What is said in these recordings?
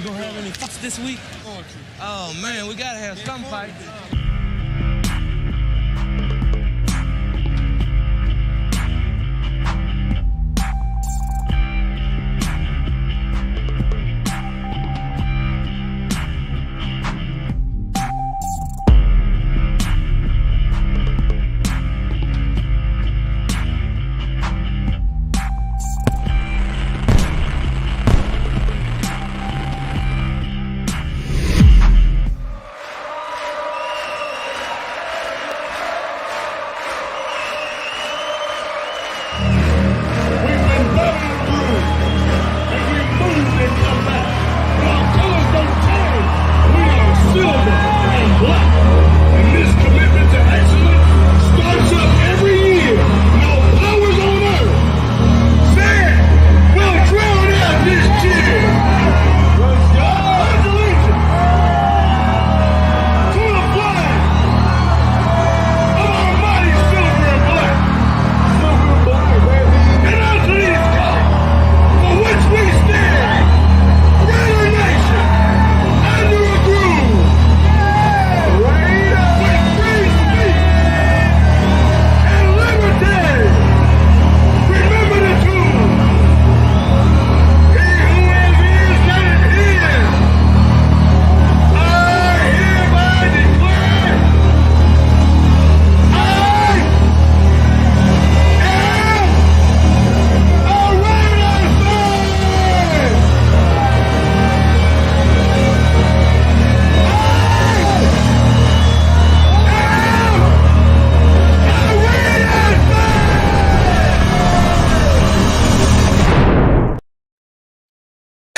gonna have any fights this week? Oh man, we gotta have some fights.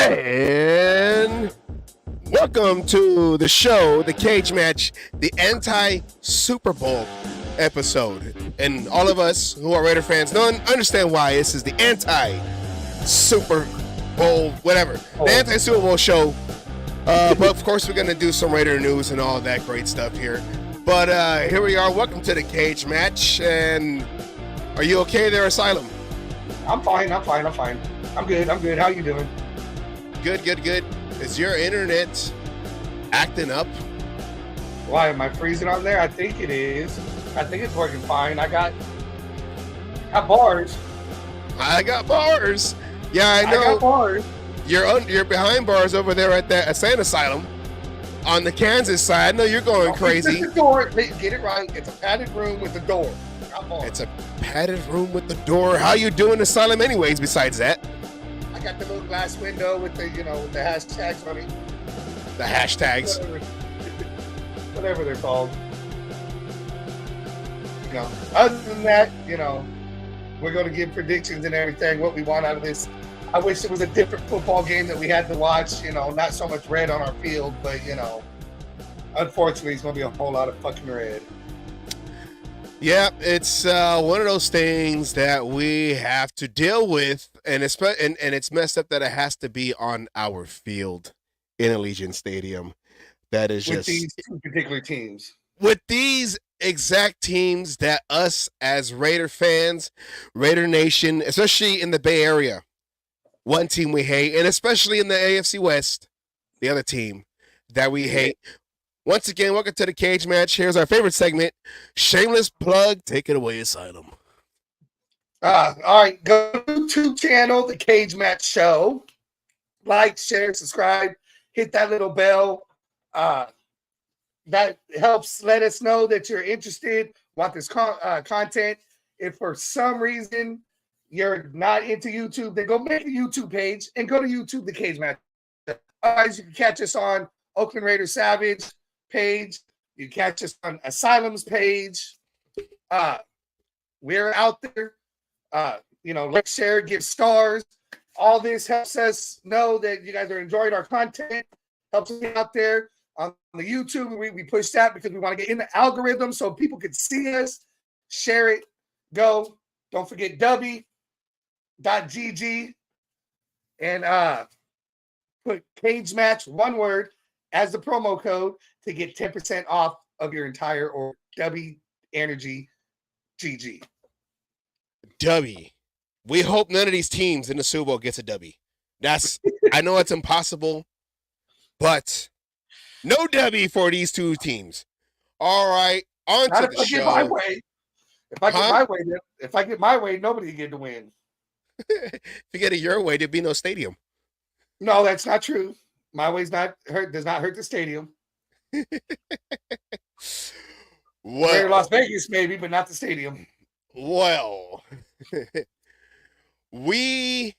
And welcome to the show, the Cage Match, the anti-Super Bowl episode. And all of us who are Raider fans don't understand why this is the anti-Super Bowl, whatever. The anti-Super Bowl show. But of course, we're going to do some Raider news and all that great stuff here. But here we are. Welcome to the Cage Match. And are you okay there, Asylum? I'm fine. I'm good. How you doing? Good. Is your internet acting up? Why, am I freezing on there? I think it is. I think it's working fine. I got bars. I got bars. Yeah, I know. I got bars. You're behind bars over there at that Asylum Asylum on the Kansas side. I know you're going crazy. It's the door. Get it right. It's a padded room with a door. It's a padded room with the door. How you doing, Asylum, anyways, besides that? I got the little glass window with the, with the hashtags on it. The hashtags. Whatever they're called. Other than that, we're going to give predictions and everything, what we want out of this. I wish it was a different football game that we had to watch, not so much red on our field, but, unfortunately, it's going to be a whole lot of fucking red. Yeah, it's one of those things that we have to deal with, and it's messed up that it has to be on our field in Allegiant Stadium. That is with just these two particular teams. With these exact teams that us as Raider fans, Raider Nation, especially in the Bay Area, one team we hate, and especially in the AFC West, the other team that we hate. Once again, welcome to the Cage Match. Here's our favorite segment, shameless plug. Take it away, Asylum. All right, go to the YouTube channel, The Cage Match Show. Like, share, subscribe, hit that little bell. That helps let us know that you're interested, want this content. If for some reason you're not into YouTube, then go make a YouTube page and go to YouTube, The Cage Match. Otherwise, you can catch us on Oakland Raiders Savage page. You catch us on Asylum's page. We're out there. Like, share, give stars. All this helps us know that you guys are enjoying our content. Helps us get out there on the YouTube. We push that because we want to get in the algorithm so people can see us. Share it. Go. Don't forget W.GG and put Cage Match, one word, as the promo code to get 10% off of your entire order. W Energy GG. W. We hope none of these teams in the Super Bowl gets a W. I know it's impossible, But no W for these two teams. All right, on Not to if the I get my show. way. If I get my way, if I get my way, nobody get to win. If you get it your way, there'd be no stadium. No, that's not true. My way's not hurt. Does not hurt the stadium. Well, Las Vegas maybe, but not the stadium. Well, we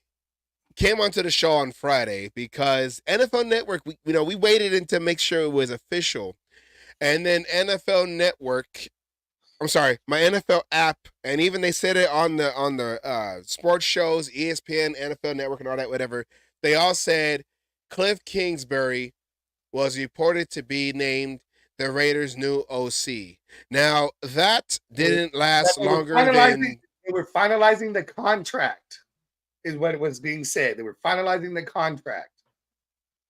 came onto the show on Friday because NFL Network, we waited in to make sure it was official, and then NFL Network, I'm sorry, my NFL app, and even they said it on the sports shows, ESPN, NFL Network, and all that, whatever. They all said Cliff Kingsbury was reported to be named the Raiders' new OC. Now that didn't last longer than they were finalizing the contract, is what was being said. They were finalizing the contract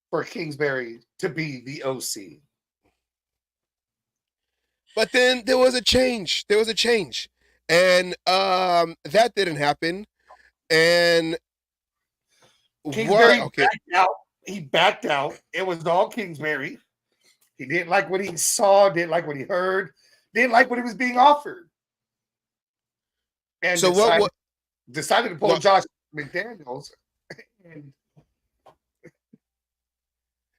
for Kingsbury to be the OC. But then there was a change. And that didn't happen. And Kingsbury backed out. He backed out. It was all Kingsbury. He didn't like what he saw, didn't like what he heard, didn't like what he was being offered. And so decided to pull Josh McDaniels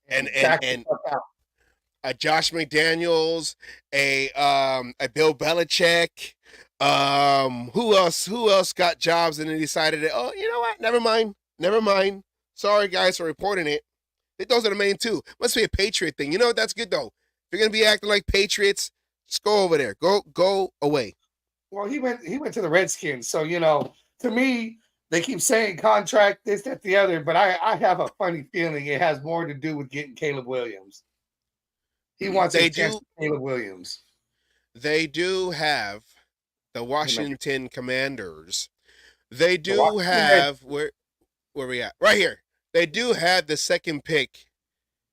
and a Josh McDaniels, a Bill Belichick. Who else got jobs and then decided that, oh, you know what? Never mind. Sorry guys for reporting it. Those are the main two. Must be a Patriot thing. You know what? That's good though. If you're gonna be acting like Patriots, just go over there. Go away. Well, he went to the Redskins. So, to me, they keep saying contract, this, that, the other, but I have a funny feeling it has more to do with getting Caleb Williams. He wants a chance to Caleb Williams. They do have the Washington Commanders. They do have where we at? Right here. They do have the second pick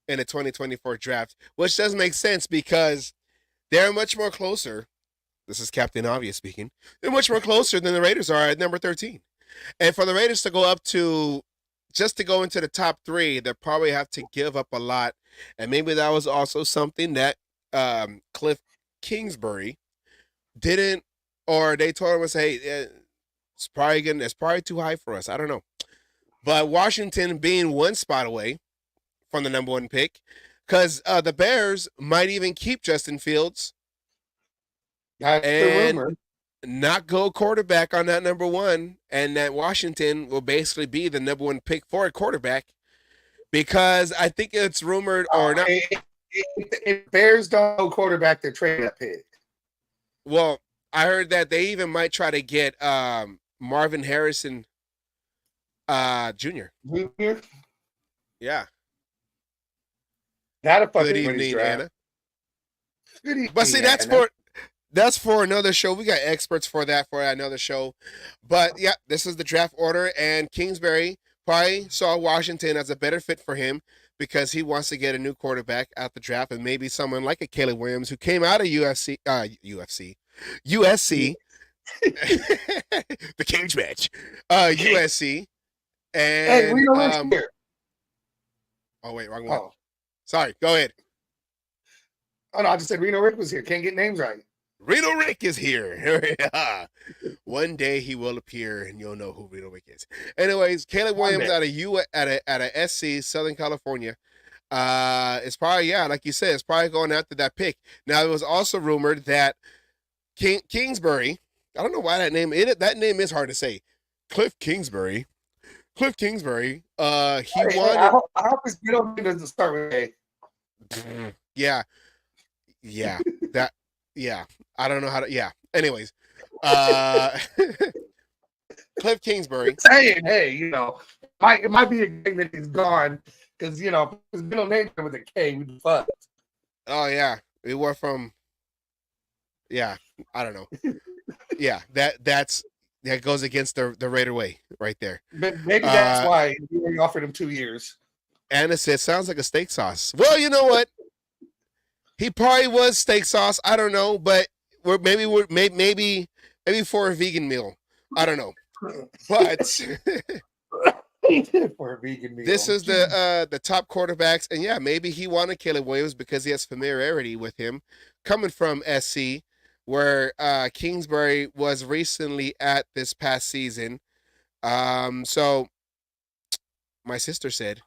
in the 2024 draft, which does make sense because they're much more closer. This is Captain Obvious speaking. They're much more closer than the Raiders are at number 13. And for the Raiders to go up to, just to go into the top 3, they probably have to give up a lot. And maybe that was also something that Cliff Kingsbury didn't, or they told him, hey, it's probably too high for us. I don't know. But Washington being one spot away from the number 1 pick, because the Bears might even keep Justin Fields. That's the rumor. Not go quarterback on that number 1, and that Washington will basically be the number 1 pick for a quarterback, because I think it's rumored or not. If Bears don't go quarterback, they're trading that pick. Well, I heard that they even might try to get Marvin Harrison Jr. Yeah. Good evening, Anna. Good evening, but see, that's for another show. We got experts for another show. But yeah, this is the draft order, and Kingsbury probably saw Washington as a better fit for him because he wants to get a new quarterback at the draft, and maybe someone like a Caleb Williams who came out of USC, the cage match, USC. And hey, Reno Rick's here. Oh wait, wrong one. Oh. Sorry, go ahead. Oh no, I just said Reno Rick was here. Can't get names right. Reno Rick is here. One day he will appear, and you'll know who Reno Rick is. Anyways, Caleb Williams out of SC, Southern California. It's probably, like you said, it's probably going after that pick. Now it was also rumored that Kingsbury. I don't know why that name is hard to say. Cliff Kingsbury. He wanted. I hope his middle name doesn't start with A. Yeah. That. Yeah. I don't know how to. Yeah. Anyways, Cliff Kingsbury. Saying, hey, it might be a game that he's gone because his middle name with a K, we'd be fucked. Oh yeah, we were from. Yeah, I don't know. Yeah, that goes against the Raider way right there. But maybe that's why you offered him 2 years. Anna said, sounds like a steak sauce. Well, you know what? He probably was steak sauce. I don't know, but maybe for a vegan meal. I don't know. But For a vegan meal. This is the top quarterbacks, and yeah, maybe he wanted Caleb Williams because he has familiarity with him, coming from SC, where Kingsbury was recently at this past season. So my sister said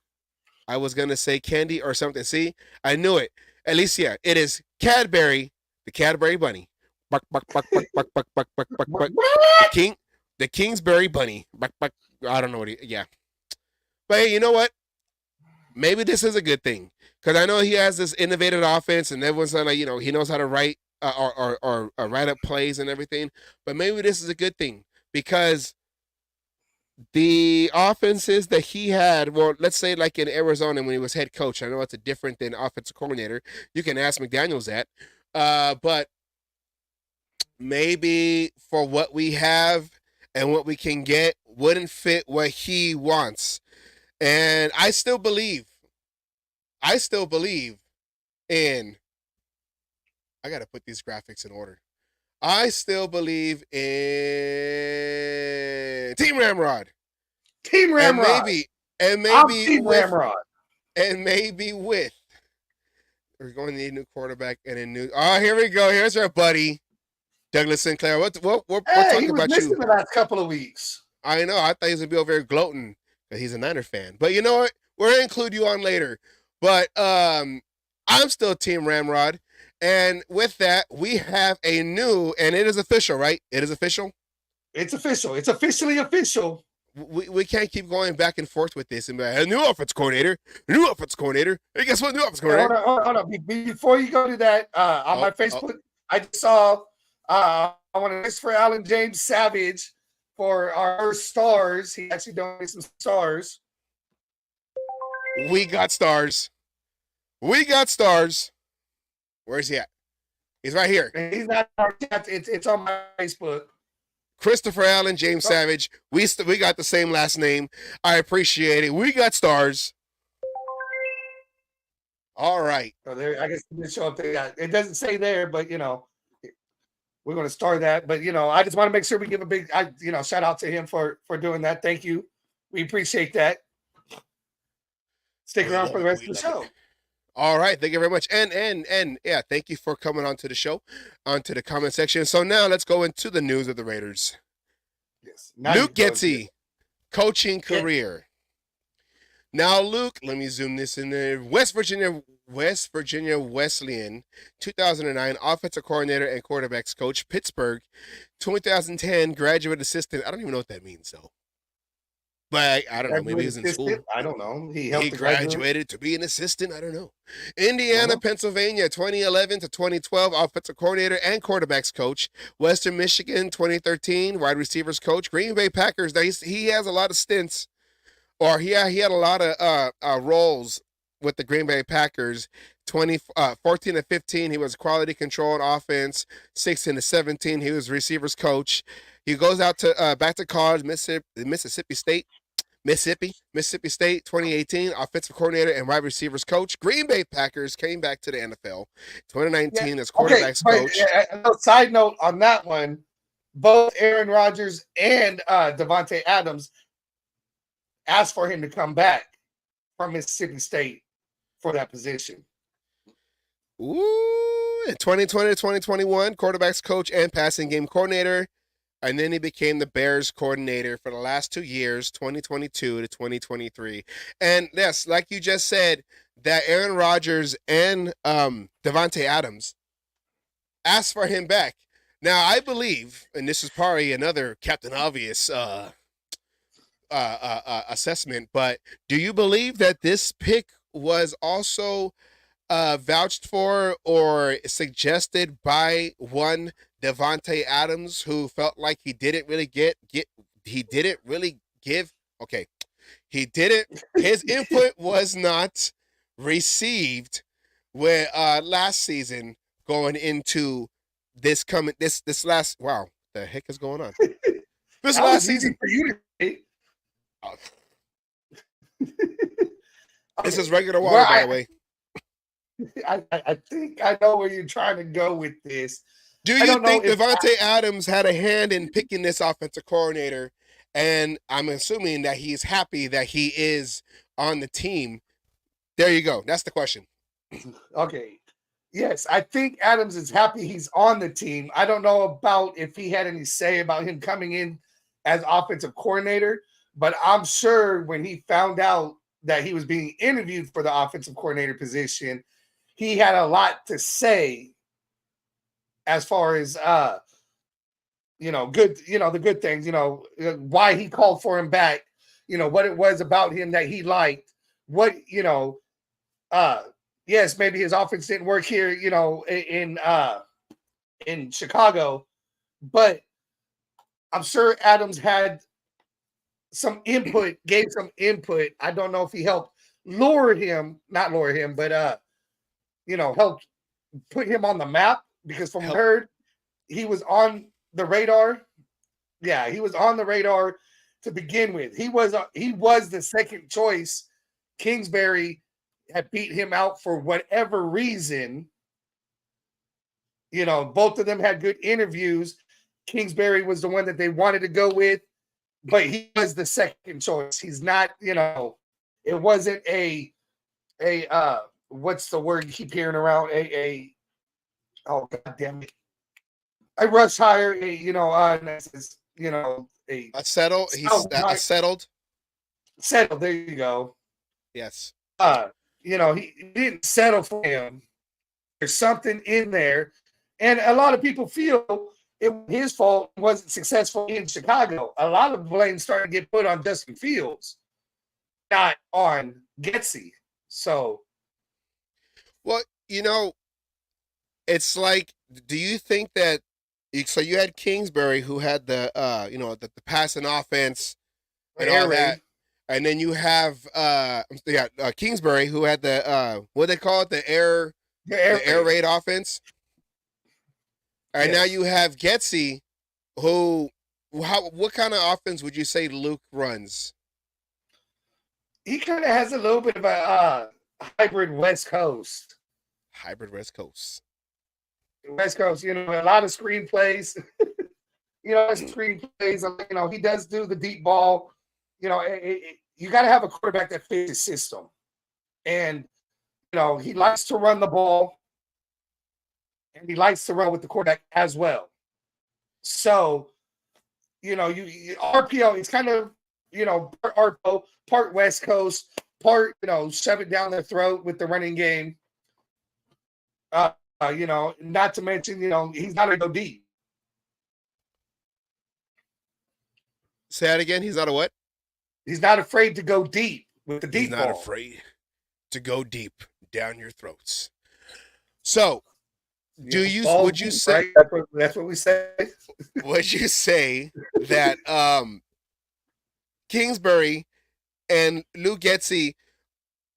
I was gonna say candy or something. See, I knew it. Alicia, it is Cadbury, the Cadbury bunny. Buck, buck, buck, buck, buck, buck, buck, buck, buck, buck. The Kingsbury bunny. Buck, buck. I don't know what yeah. But hey, you know what? Maybe this is a good thing because I know he has this innovative offense, and everyone's like, he knows how to write or write up plays and everything. But maybe this is a good thing because the offenses that he had, well, let's say like in Arizona when he was head coach, I know it's a different than offensive coordinator. You can ask McDaniels that, but maybe for what we have and what we can get wouldn't fit what he wants. And I still believe in, I got to put these graphics in order. I still believe in Team Ramrod. Team Ramrod. And maybe I'm Team Ramrod. And maybe with, we're going to need a new quarterback and a new, here we go. Here's our buddy, Douglas Sinclair. We're talking about you. The last couple of weeks. I know. I thought he was going to be over here gloating because he's a Niner fan. But you know what? We're going to include you on later. But I'm still Team Ramrod. And with that, we have a new, and it is official, right? It is official? It's official. It's officially official. We can't keep going back and forth with this and be like, a new offense coordinator. Hey, guess what? New offense coordinator. Hold on. Before you go to that, on my Facebook, I just saw I want to for Alan James Savage for our stars. He actually donated some stars. We got stars. Where's he at? He's right here. He's not on our chat. It's on my Facebook. Christopher Allen, James Savage. We got the same last name. I appreciate it. We got stars. All right. So there, I guess it didn't show up there. It doesn't say there, but we're going to start that. But I just want to make sure we give a big, shout out to him for doing that. Thank you. We appreciate that. Stick around for the rest of the show. All right, thank you very much, and yeah, thank you for coming onto the show, onto the comment section. So now let's go into the news of the Raiders. Yes, Luke Getsy, coaching career. Now, Luke, let me zoom this in there. West Virginia Wesleyan, 2009 offensive coordinator and quarterbacks coach. Pittsburgh, 2010 graduate assistant. I don't even know what that means, though. But I don't know. Maybe he's in school. I don't know. He graduated to be an assistant. I don't know. Indiana, Pennsylvania, 2011 to 2012, offensive coordinator and quarterbacks coach. Western Michigan, 2013, wide receivers coach. Green Bay Packers. Now he has a lot of stints, or he had a lot of roles with the Green Bay Packers. 14 to 15, he was quality control and offense. 16 to 17, he was receivers coach. He goes out to back to college, Mississippi State, 2018, offensive coordinator and wide receivers coach. Green Bay Packers came back to the NFL. 2019 as quarterbacks coach. Side note on that one, both Aaron Rodgers and Devontae Adams asked for him to come back from Mississippi State for that position. Ooh, in 2020 to 2021, quarterbacks coach and passing game coordinator. And then he became the Bears coordinator for the last 2 years, 2022 to 2023. And yes, like you just said, that Aaron Rodgers and Devontae Adams asked for him back. Now, I believe, and this is probably another Captain Obvious assessment, but do you believe that this pick was also vouched for or suggested by one Devontae Adams, who felt like he didn't really his input was not received where last season going into this last, wow, the heck is going on? This last season for you to This is regular water, by the way. I think I know where you're trying to go with this. Do you think Devontae Adams had a hand in picking this offensive coordinator and I'm assuming that he's happy that he is on the team. There you go. That's the question. Okay. Yes, I think Adams is happy he's on the team. I don't know about if he had any say about him coming in as offensive coordinator, but I'm sure when he found out that he was being interviewed for the offensive coordinator position, he had a lot to say as far as good, the good things, why he called for him back, what it was about him that he liked, what, yes, maybe his offense didn't work here, in Chicago, but I'm sure Adams had some input, gave some input. I don't know if he helped not lure him, but helped put him on the map, because from what I heard, he was on the radar. Yeah, he was on the radar to begin with. He was the second choice. Kingsbury had beat him out for whatever reason. Both of them had good interviews. Kingsbury was the one that they wanted to go with, but he was the second choice. He's not, it wasn't a what's the word you keep hearing around? Oh, God damn it. A rush hire, a settle. He's settled. Settled. There you go. Yes. He didn't settle for him. There's something in there. And a lot of people feel it was his fault he wasn't successful in Chicago. A lot of blame started to get put on Justin Fields, not on Getsy. So, well, it's like, do you think that? So you had Kingsbury, who had the passing offense and all that, and then you have Kingsbury, who had the what do they call it, the air raid offense. And now you have Getsy, who, what kind of offense would you say Luke runs? He kind of has a little bit of a hybrid West Coast. West Coast, a lot of screenplays. He does do the deep ball. You got to have a quarterback that fits his system. And, he likes to run the ball. And he likes to run with the quarterback as well. So, RPO, it's kind of, part RPO, part West Coast, part, shove it down their throat with the running game. Not to mention, he's not going to go deep. Say that again. He's not a what? He's not afraid to go deep with the deep ball. He's not afraid to go deep down your throats. So, would you say, right? That's what we say? Would you say that Kingsbury and Luke Getsy,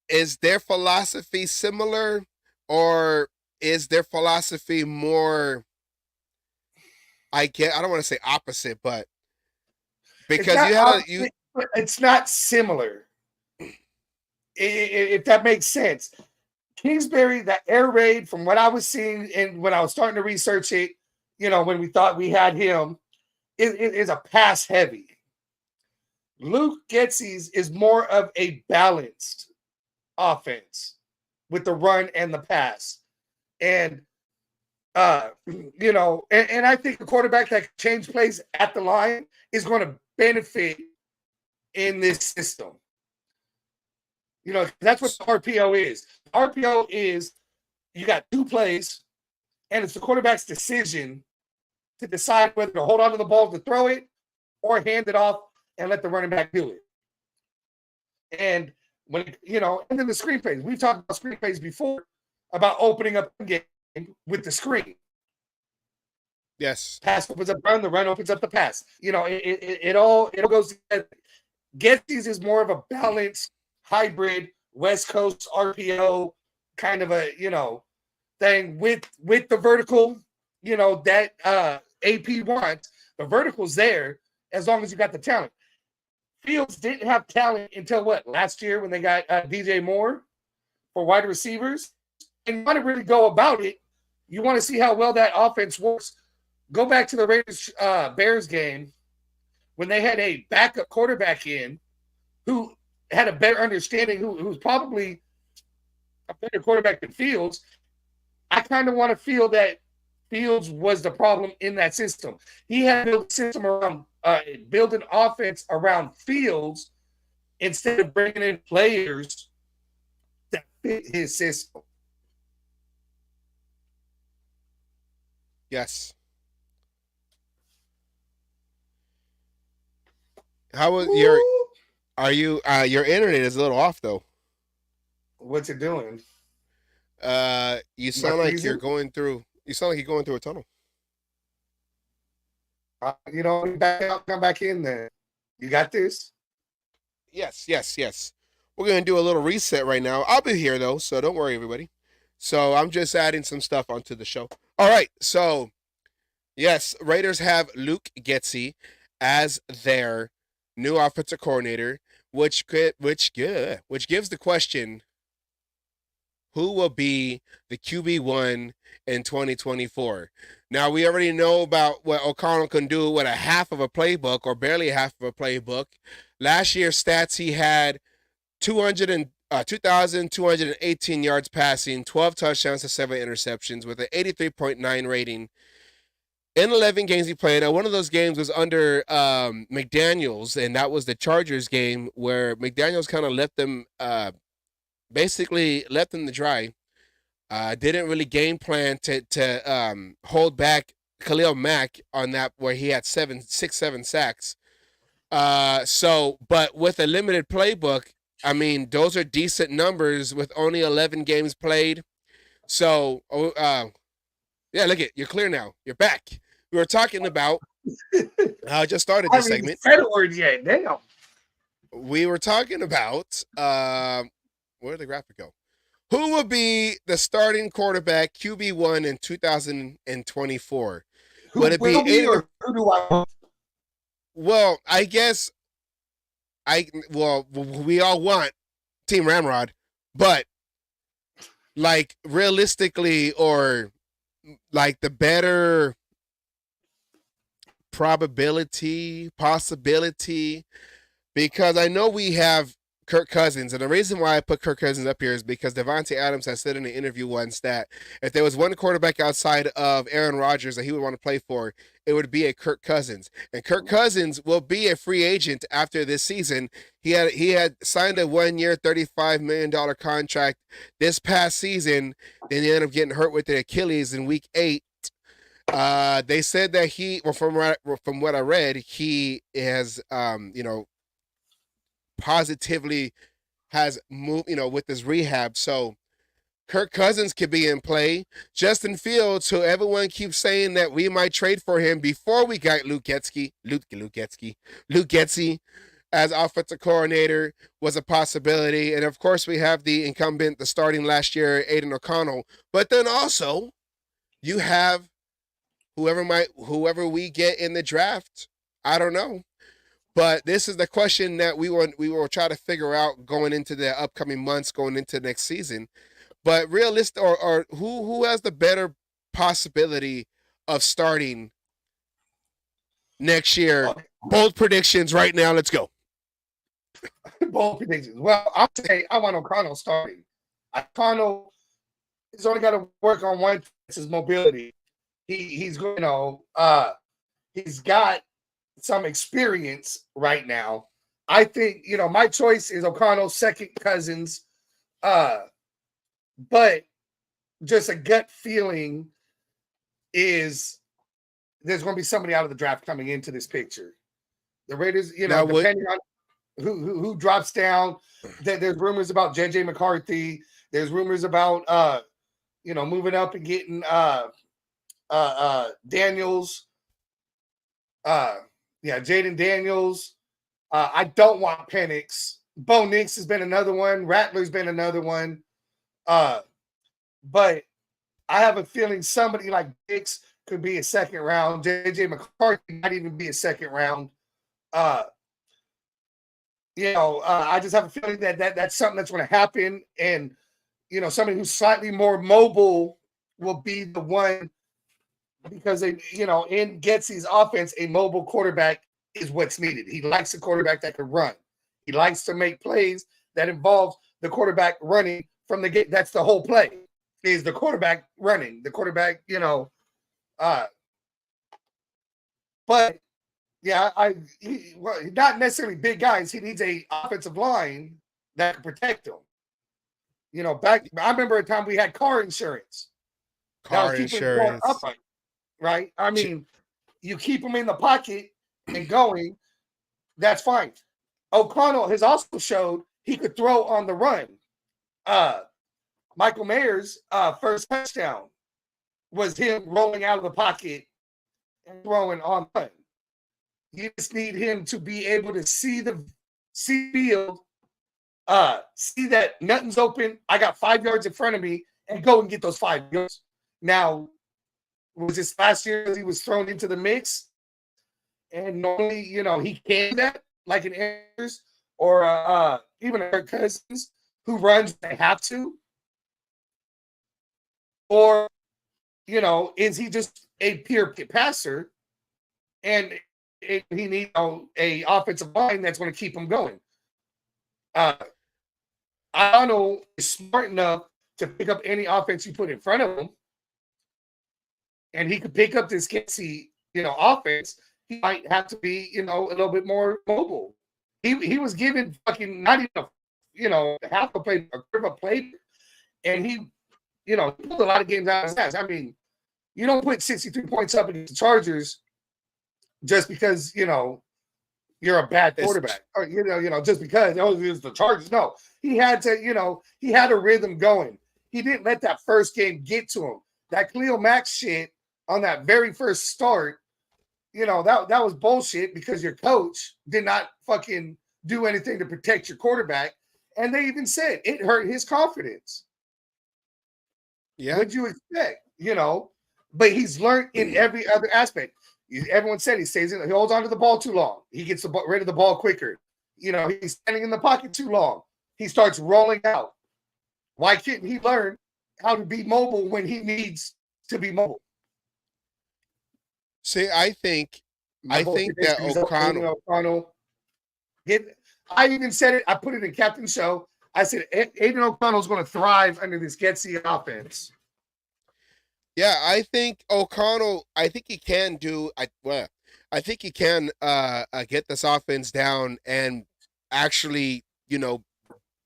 is their philosophy similar, or is their philosophy more, I don't want to say opposite, but because it's not similar, if that makes sense. Kingsbury, the air raid, from what I was seeing and when I was starting to research it, when we thought we had him, it is a pass heavy. Luke Getsy's is more of a balanced offense with the run and the pass. And, and I think a quarterback that can change plays at the line is going to benefit in this system. That's what the RPO is. RPO is, you got two plays, and it's the quarterback's decision to decide whether to hold on to the ball to throw it or hand it off and let the running back do it. And when, and then the screen plays. We've talked about screen plays before, about opening up the game with the screen. Yes. Pass opens up run, the run opens up the pass. It all goes together. Getsy's is more of a balanced hybrid West Coast RPO kind of a thing with the vertical, that AP wants. The vertical's there as long as you got the talent. Fields didn't have talent until last year when they got DJ Moore for wide receivers. And you want to really go about it, you want to see how well that offense works. Go back to the Raiders Bears game when they had a backup quarterback in who had a better understanding, who's probably a better quarterback than Fields. I kind of want to feel that Fields was the problem in that system. He had built a system around build an offense around Fields instead of bringing in players that fit his system. Yes. How was your? Are you? Your internet is a little off though. What's it doing? You sound like you're going through. You sound like you're going through a tunnel. Back out, come back in there. You got this? Yes. We're gonna do a little reset right now. I'll be here though, so don't worry, everybody. So I'm just adding some stuff onto the show. All right. So yes, Raiders have Luke Getsy as their new offensive coordinator, which gives the question: who will be the QB1 in 2024? Now, we already know about what O'Connell can do with a half of a playbook or barely half of a playbook. Last year's stats, he had 2,218 yards passing, 12 touchdowns to 7 interceptions with an 83.9 rating. In 11 games he played, now one of those games was under McDaniels, and that was the Chargers game where McDaniels kind of left them basically left them to dry. Didn't really game plan to hold back Khalil Mack on that where he had 7 sacks. But with a limited playbook, I mean, those are decent numbers with only 11 games played. So, yeah, look it, you're clear now. You're back. We were talking about. I just started this segment. Said a word yet? Damn. We were talking about. Where did the graphic go? Who will be the starting quarterback QB1 in 2024? Would it be who do I want? Well, I guess we all want Team Ramrod, but like realistically or like the better possibility, because I know we have Kirk Cousins, and the reason why I put Kirk Cousins up here is because Davante Adams has said in an interview once that if there was one quarterback outside of Aaron Rodgers that he would want to play for, it would be a Kirk Cousins. And Kirk Cousins will be a free agent after this season. He had signed a 1-year, $35 million contract this past season, then he ended up getting hurt with the Achilles in week 8. They said that from what I read, he has positively has moved, with his rehab. So Kirk Cousins could be in play. Justin Fields, who everyone keeps saying that we might trade for him before we got Luke Getsy as offensive coordinator, was a possibility. And of course, we have the incumbent, the starting last year, Aiden O'Connell. But then also, you have whoever we get in the draft. I don't know. But this is the question that we will try to figure out going into the upcoming months, going into next season. But realistic, or who has the better possibility of starting next year? Bold predictions right now. Let's go. Bold predictions. Well, I'll say I want O'Connell starting. O'Connell has only got to work on one. It's his mobility. He's got some experience right now. I think, my choice is O'Connell, second Cousins. But just a gut feeling is there's going to be somebody out of the draft coming into this picture. The Raiders, depending on who drops down, there's rumors about JJ McCarthy. There's rumors about, moving up and getting Daniels. Jaden Daniels. I don't want Penix. Bo Nix has been another one. Rattler's been another one. But I have a feeling somebody like Nix could be a second round. JJ McCarthy might even be a second round. I just have a feeling that's something that's going to happen. And, somebody who's slightly more mobile will be the one, because in Getsy's offense, a mobile quarterback is what's needed. He likes a quarterback that can run. He likes to make plays that involve the quarterback running from the gate. That's the whole play, is the quarterback running, the quarterback, but yeah, not necessarily big guys. He needs a offensive line that can protect him. I remember a time we had car insurance. Car insurance. Upright, right? I mean, you keep him in the pocket and going, that's fine. O'Connell has also showed he could throw on the run. Michael Mayer's first touchdown was him rolling out of the pocket and throwing on run. You just need him to be able to see the field, see that nothing's open. I got 5 yards in front of me, and go and get those 5 yards. Now, was this last year he was thrown into the mix? And normally, he can do that, like an Ayers or even a Kirk Cousins, who runs they have to. Or, is he just a pure passer? And he needs a offensive line that's going to keep him going. Arnold is smart enough to pick up any offense you put in front of him, and he could pick up this Kelsey, offense. He might have to be, a little bit more mobile. He was given fucking not even half a play, a quarter of a play, and he pulled a lot of games out of his ass. I mean, you don't put 63 points up against the Chargers just because you're a bad quarterback, or just because it's the Chargers. No, he had to, he had a rhythm going. He didn't let that first game get to him. That Khalil Mack shit on that very first start, that was bullshit because your coach did not fucking do anything to protect your quarterback, and they even said it hurt his confidence. Yeah, what'd you expect? But he's learned in every other aspect. Everyone said he holds on to the ball too long. He gets rid of the ball quicker. He's standing in the pocket too long. He starts rolling out. Why can't he learn how to be mobile when he needs to be mobile? See, I think that O'Connell. I even said it. I put it in Captain Show. I said Aiden O'Connell's going to thrive under this Getsy offense. Yeah, I think O'Connell. I think he can do. I think he can get this offense down and actually,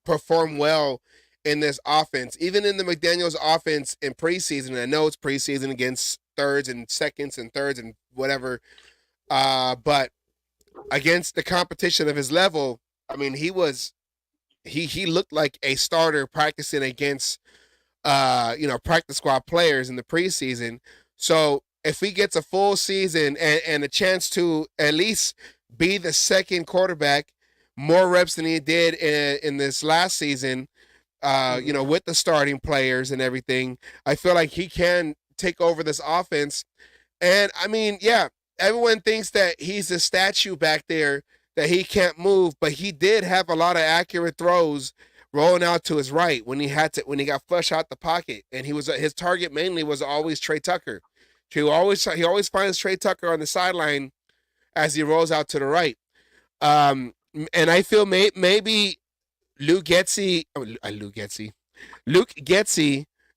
perform well in this offense. Even in the McDaniels offense in preseason. I know it's preseason against thirds and seconds and thirds and whatever, but against the competition of his level, I mean, he looked like a starter practicing against practice squad players in the preseason. So if he gets a full season and a chance to at least be the second quarterback, more reps than he did in this last season, with the starting players and everything, I feel like he can take over this offense. And I mean, yeah, everyone thinks that he's a statue back there, that he can't move, but he did have a lot of accurate throws rolling out to his right when he got flush out the pocket, and his target mainly was always Trey Tucker. He always finds Trey Tucker on the sideline as he rolls out to the right. And I feel maybe Luke Getsy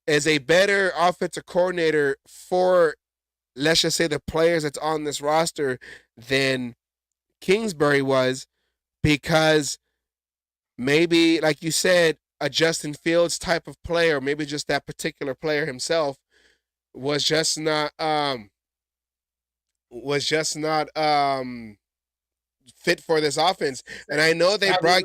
is a better offensive coordinator for, let's just say, the players that's on this roster than Kingsbury was, because maybe, like you said, a Justin Fields type of player, maybe just that particular player himself was just not fit for this offense. And I know they brought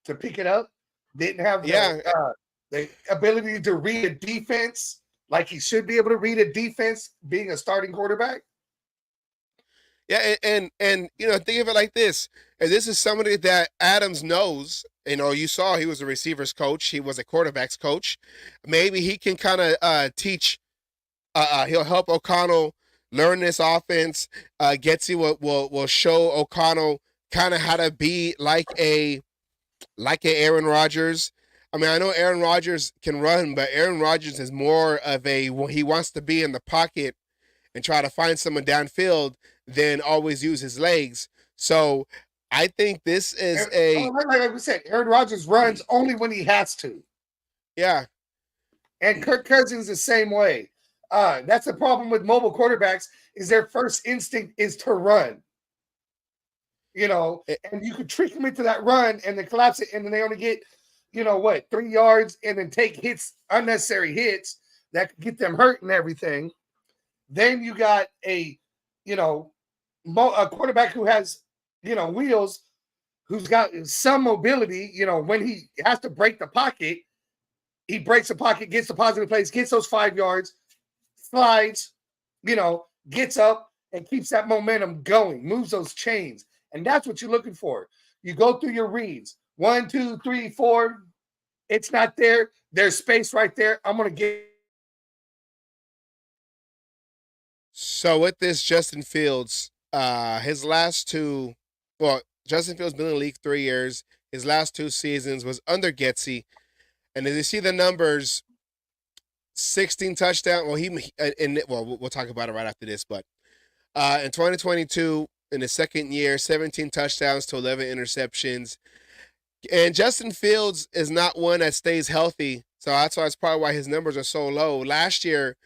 to pick it up, didn't have the ability to read a defense like he should be able to read a defense being a starting quarterback. Yeah, and think of it like this. And this is somebody that Adams knows. You saw he was a receivers coach. He was a quarterbacks coach. Maybe he can kind of teach. He'll help O'Connell learn this offense. Getsy will show O'Connell kind of how to be like a Aaron Rodgers. I mean, I know Aaron Rodgers can run, but Aaron Rodgers is more of he wants to be in the pocket and try to find someone downfield than always use his legs. So I think this is a like we said, Aaron Rodgers runs only when he has to. yeah. And Kirk Cousins the same way. That's the problem with mobile quarterbacks is their first instinct is to run. And you could trick them into that run and then collapse it, and then they only get, 3 yards, and then take hits, unnecessary hits that could get them hurt and everything. Then you got a quarterback who has, wheels, who's got some mobility. When he has to break the pocket, he breaks the pocket, gets the positive plays, gets those 5 yards, slides, gets up and keeps that momentum going, moves those chains. And that's what you're looking for. You go through your reads. 1, 2, 3, 4. It's not there. There's space right there. I'm going to get. So with this, Justin Fields, his last two, Justin Fields been in the league 3 years. His last 2 seasons was under Getsy. And as you see the numbers, 16 touchdowns. Well, we'll talk about it right after this. But in 2022, in his second year, 17 touchdowns to 11 interceptions. And Justin Fields is not one that stays healthy. So that's probably why his numbers are so low. Last year,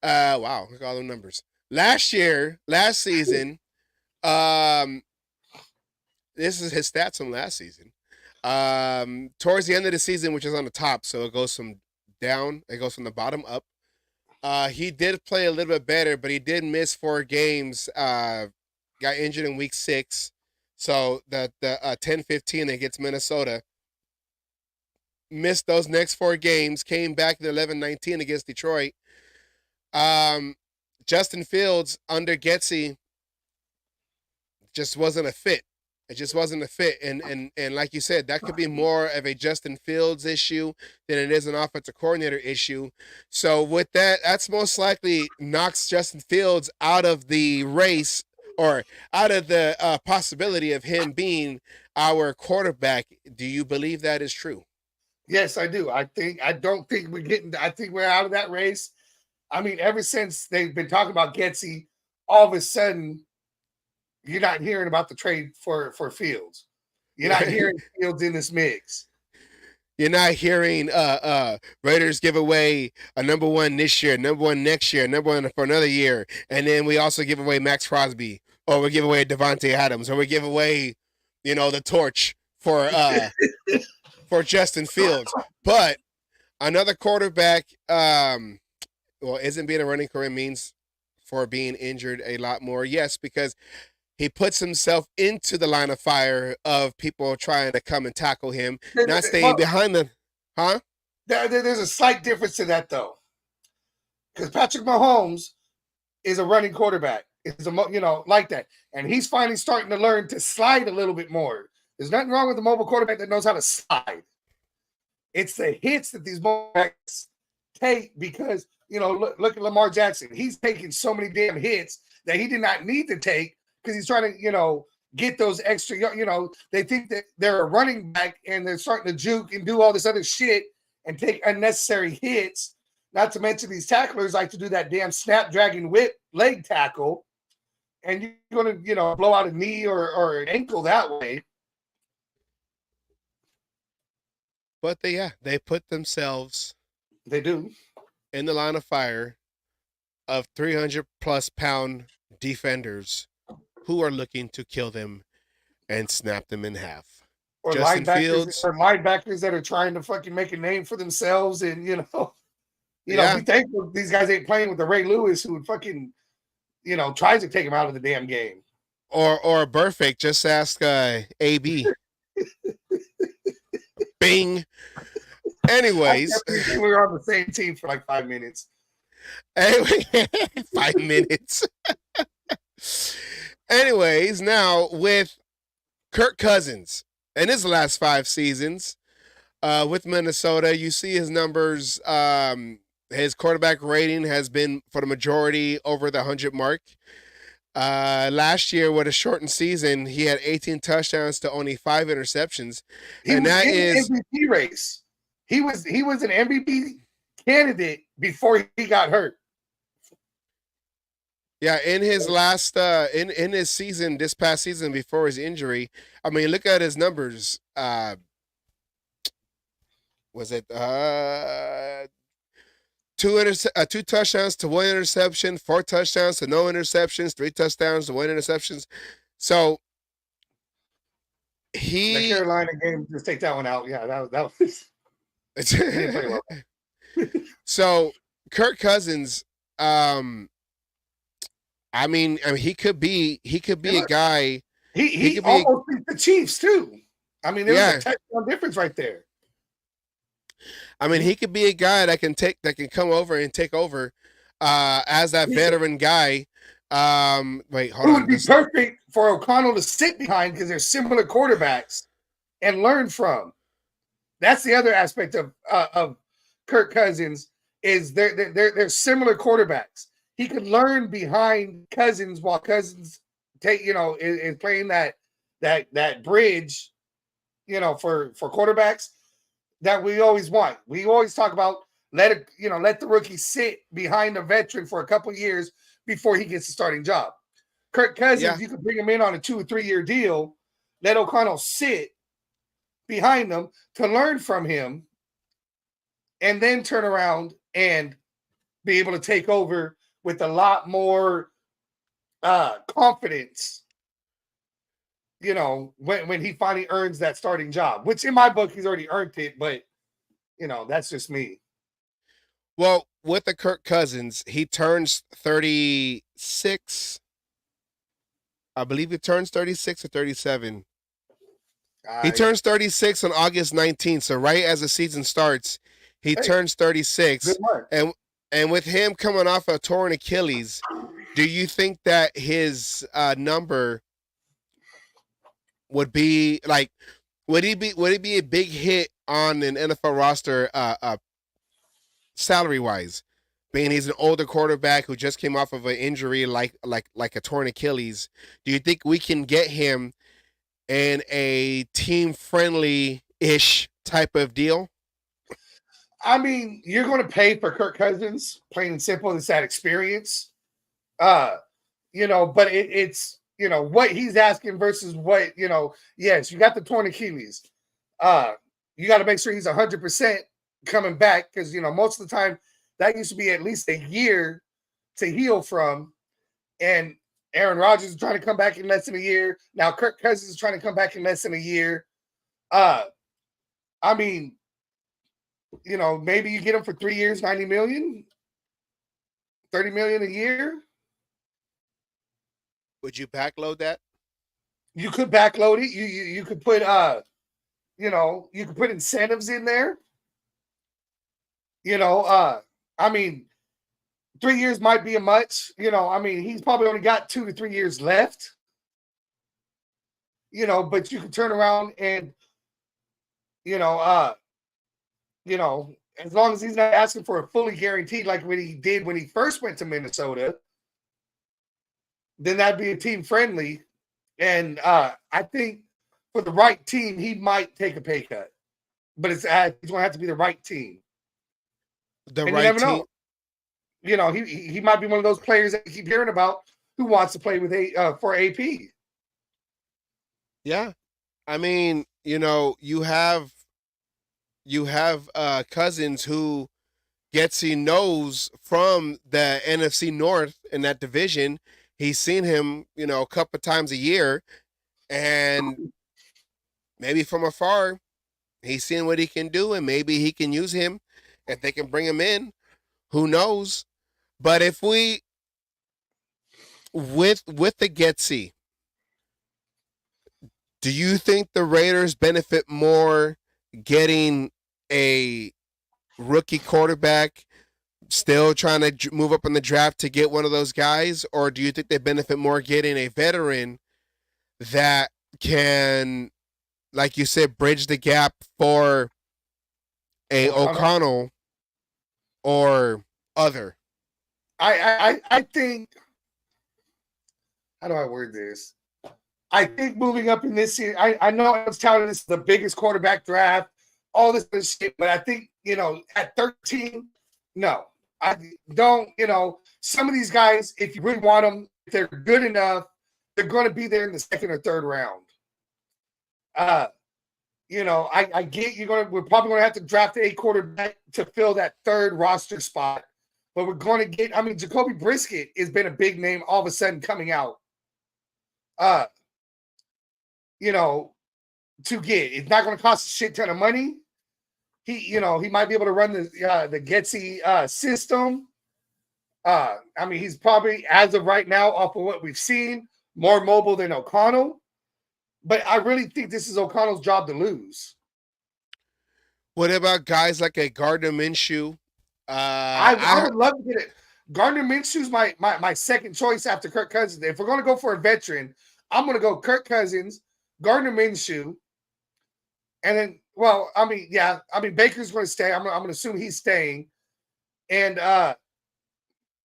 wow, look at all the numbers. Last season, this is his stats from last season. Towards the end of the season, which is on the top, so it goes from down, it goes from the bottom up. He did play a little bit better, but he did miss 4 games. Got injured in week 6. So the 10-15 against Minnesota. Missed those next 4 games, came back to 11-19 against Detroit. Justin Fields under Getsy just wasn't a fit. It just wasn't a fit. And like you said, that could be more of a Justin Fields issue than it is an offensive coordinator issue. So with that, that's most likely knocks Justin Fields out of the race or out of the possibility of him being our quarterback. Do you believe that is true? Yes, I do. I think we're out of that race. I mean, ever since they've been talking about Getsy, all of a sudden, you're not hearing about the trade for Fields. You're not hearing Fields in this mix. You're not hearing Raiders give away a number 1 this year, number 1 next year, number 1 for another year, and then we also give away Max Crosby, or we give away Devontae Adams, or we give away, the torch for for Justin Fields. But another quarterback, isn't being a running career means for being injured a lot more? Yes, because he puts himself into the line of fire of people trying to come and tackle him, not staying behind them. Huh? There's a slight difference to that, though. Because Patrick Mahomes is a running quarterback. Is like that. And he's finally starting to learn to slide a little bit more. There's nothing wrong with a mobile quarterback that knows how to slide. It's the hits that these quarterbacks take because, look at Lamar Jackson. He's taking so many damn hits that he did not need to take because he's trying to, get those extra, they think that they're a running back and they're starting to juke and do all this other shit and take unnecessary hits. Not to mention these tacklers like to do that damn snapdragon whip leg tackle. And you're going to, blow out a knee or an ankle that way. But they put themselves. They do. In the line of fire of 300+ pound defenders who are looking to kill them and snap them in half. Or linebackers that are trying to fucking make a name for themselves. And, be thankful these guys ain't playing with the Ray Lewis who would fucking, tries to take him out of the damn game. Or perfect. Just ask AB. Bing. Anyways. We were on the same team for like 5 minutes. Anyway, 5 minutes. Anyways, now with Kirk Cousins in his last 5 seasons with Minnesota, you see his numbers. His quarterback rating has been, for the majority, over the 100 mark. Last year, with a shortened season, he had 18 touchdowns to only 5 interceptions. And that is MVP race. He was an MVP candidate before he got hurt. Yeah, in his last in his season, this past season before his injury, I mean, look at his numbers. Was it two touchdowns to one interception, 4 touchdowns to no interceptions, 3 touchdowns to 1 interceptions. So The he Carolina game, just take that one out. Yeah, that was. He didn't play well. so Kirk Cousins, I mean, he could be a guy. He could be almost beat the Chiefs too. I mean, there was Yeah. a touchdown difference right there. I mean, he could be a guy that can come over and take over as that veteran guy. Wait, hold It on. would be perfect for O'Connell to sit behind because they're similar quarterbacks and learn from. That's the other aspect of Kirk Cousins is they're similar quarterbacks. He could learn behind Cousins while Cousins is playing that bridge, for quarterbacks that we always want. We always talk about let the rookie sit behind a veteran for a couple of years before he gets a starting job. Kirk Cousins, you could bring him in on a 2 or 3 year deal, let O'Connell sit behind them to learn from him, and then turn around and be able to take over with a lot more confidence, when he finally earns that starting job, which in my book, he's already earned it, but that's just me. Well, with the Kirk Cousins, he turns 36. I believe he turns 36 or 37. He turns 36 on August 19th. So right as the season starts, he turns 36. And with him coming off a torn Achilles, do you think that his number would be like, would it be a big hit on an NFL roster salary wise? Being he's an older quarterback who just came off of an injury like a torn Achilles, do you think we can get him in a team friendly ish type of deal? I mean, you're going to pay for Kirk Cousins, plain and simple. It's that experience, but it's what he's asking versus what Yes, you got the torn Achilles. You got to make sure he's 100% coming back because most of the time that used to be at least a year to heal from, and Aaron Rodgers is trying to come back in less than a year. Now Kirk Cousins is trying to come back in less than a year. I mean, maybe you get him for 3 years, 90 million, 30 million a year. Would you backload that? You could backload it. You could put you could put incentives in there. I mean, 3 years might be a much. I mean, he's probably only got 2 to 3 years left. But you can turn around and as long as he's not asking for a fully guaranteed like what he did when he first went to Minnesota, then that'd be a team friendly. And I think for the right team, he might take a pay cut, but it's going to have to be the right team. The right team. Know. He might be one of those players that you keep hearing about who wants to play with for AP. Yeah, I mean, you have Cousins who Getsy knows from the NFC North in that division. He's seen him, a couple of times a year, and maybe from afar, he's seeing what he can do, and maybe he can use him if they can bring him in. Who knows? But if we with the Getsy, do you think the Raiders benefit more getting a rookie quarterback, still trying to move up in the draft to get one of those guys, or do you think they benefit more getting a veteran that can, like you said, bridge the gap for a O'Connell or other? I think, how do I word this? I think moving up in this year, I know I was touting this is the biggest quarterback draft, all this shit, but I think, at 13, no. I don't, some of these guys, if you really want them, if they're good enough, they're going to be there in the second or third round. I get we're probably going to have to draft a quarterback to fill that third roster spot, but we're going to get, Jacoby Brissett has been a big name all of a sudden coming out. To get, it's not going to cost a shit ton of money. He might be able to run the Getsy system. He's probably, as of right now, off of what we've seen, more mobile than O'Connell. But I really think this is O'Connell's job to lose. What about guys like a Gardner Minshew? I would love to get it. Gardner Minshew's my second choice after Kirk Cousins. If we're going to go for a veteran, I'm going to go Kirk Cousins, Gardner Minshew, and then, Baker's going to stay. I'm going to assume he's staying. And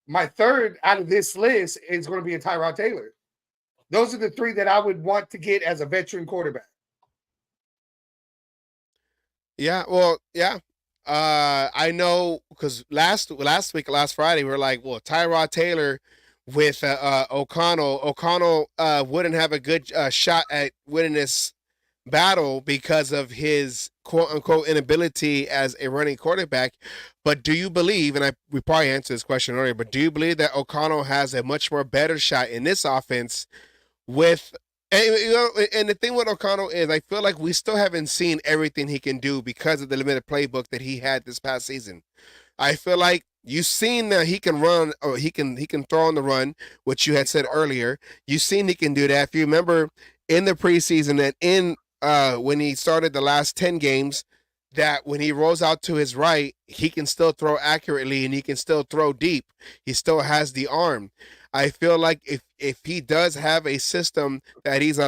my third out of this list is going to be a Tyrod Taylor. Those are the three that I would want to get as a veteran quarterback. Yeah, well, yeah. I know because last Friday, we were like, well, Tyrod Taylor with O'Connell. O'Connell wouldn't have a good shot at winning this battle because of his quote-unquote inability as a running quarterback. But do you believe, and we probably answered this question earlier, but do you believe that O'Connell has a much more better shot in this offense with, and the thing with O'Connell is I feel like we still haven't seen everything he can do because of the limited playbook that he had this past season. I feel like you've seen that he can run, or he can throw on the run, which you had said earlier. You've seen he can do that. If you remember in the preseason and in when he started the last 10 games, that when he rolls out to his right, he can still throw accurately and he can still throw deep. He still has the arm. I feel like if he does have a system that he's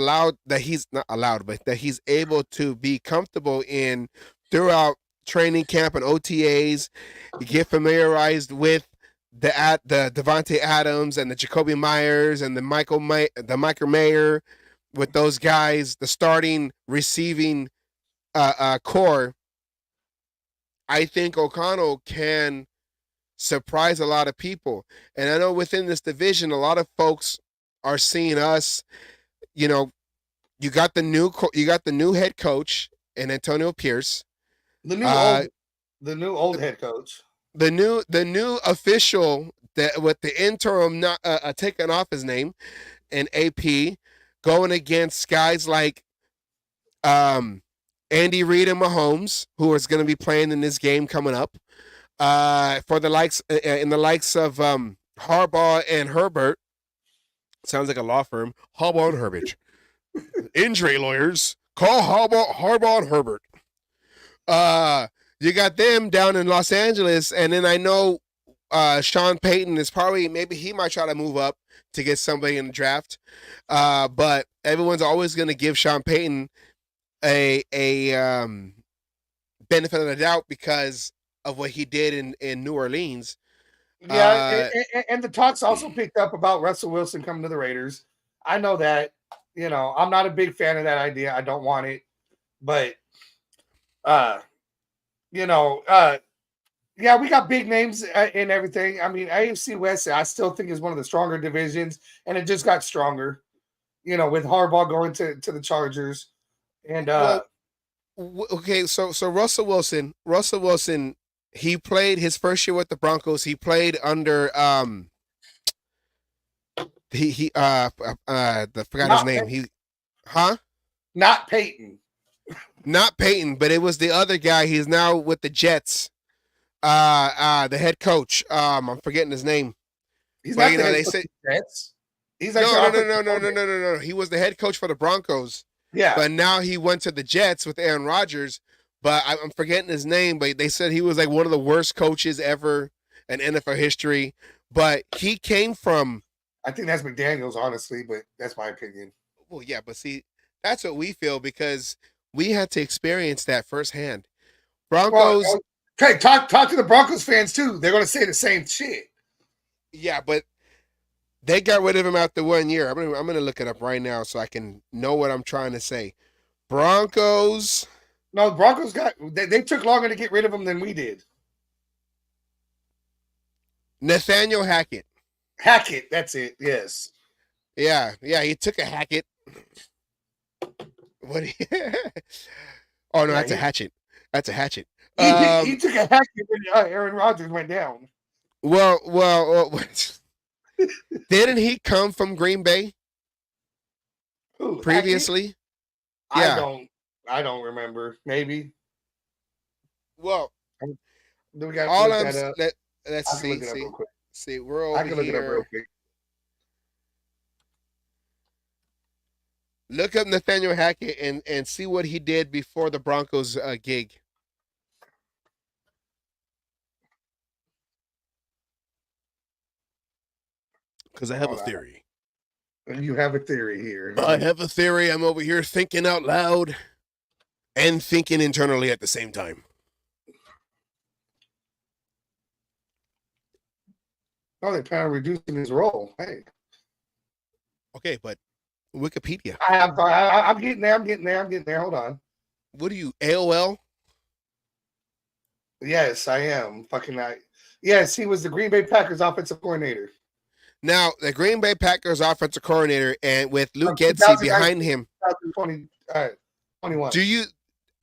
able to be comfortable in throughout training camp and OTAs, get familiarized with the Devontae Adams and the Jacoby Myers and the Michael Mayer, with those guys, the starting receiving core, I think O'Connell can surprise a lot of people. And I know within this division, a lot of folks are seeing us. You got the new head coach in Antonio Pierce, the new old head coach, the new official that with the interim not taking off his name, and AP going against guys like Andy Reid and Mahomes, who is going to be playing in this game coming up. For the likes of Harbaugh and Herbert. Sounds like a law firm. Harbaugh and Herbert. Injury lawyers. Call Harbaugh and Herbert. You got them down in Los Angeles, and then I know Sean Payton is maybe he might try to move up to get somebody in the draft. But everyone's always going to give Sean Payton a benefit of the doubt because of what he did in New Orleans. Yeah, and the talks also picked up about Russell Wilson coming to the Raiders. I know that, I'm not a big fan of that idea. I don't want it. But, yeah, we got big names in everything. AFC West, I still think is one of the stronger divisions, and it just got stronger, with Harbaugh going to the Chargers. And, okay, so Russell Wilson, he played his first year with the Broncos. He played under forgot his name. Not Peyton. Not Peyton, but it was the other guy. He's now with the Jets. The head coach. I'm forgetting his name. He's not the head coach of the Jets. He's no. He was the head coach for the Broncos. Yeah. But now he went to the Jets with Aaron Rodgers. But I'm forgetting his name, but they said he was like one of the worst coaches ever in NFL history. But he came from... I think that's McDaniels, honestly, but that's my opinion. Well, yeah, but see, that's what we feel because we had to experience that firsthand. Broncos... Well, okay, talk to the Broncos fans, too. They're going to say the same shit. Yeah, but they got rid of him after 1 year. I'm gonna look it up right now so I can know what I'm trying to say. Broncos... No, Broncos they took longer to get rid of him than we did. Nathaniel Hackett. Hackett, that's it. Yes. Yeah, he took a Hackett. What? Oh no, Yeah, that's a hatchet. That's a hatchet. he took a Hackett when Aaron Rodgers went down. Well, didn't he come from Green Bay Who, previously? Hackett? Yeah. I don't remember. Maybe. Well, Do we got to all look I'm that up? let's I can look see, it up real quick. we're I over can look it up real here. quick. Look up Nathaniel Hackett and see what he did before the Broncos gig. Because I have a theory. You have a theory here. I have a theory. I'm over here thinking out loud and thinking internally at the same time. Oh, they plan on reducing his role. Hey. Okay, but Wikipedia. I'm getting there. I'm getting there. Hold on. What are you, AOL? Yes, I am. Yes, he was the Green Bay Packers offensive coordinator. Now, the Green Bay Packers offensive coordinator, and with Luke Getsy behind him. 2021. Do you?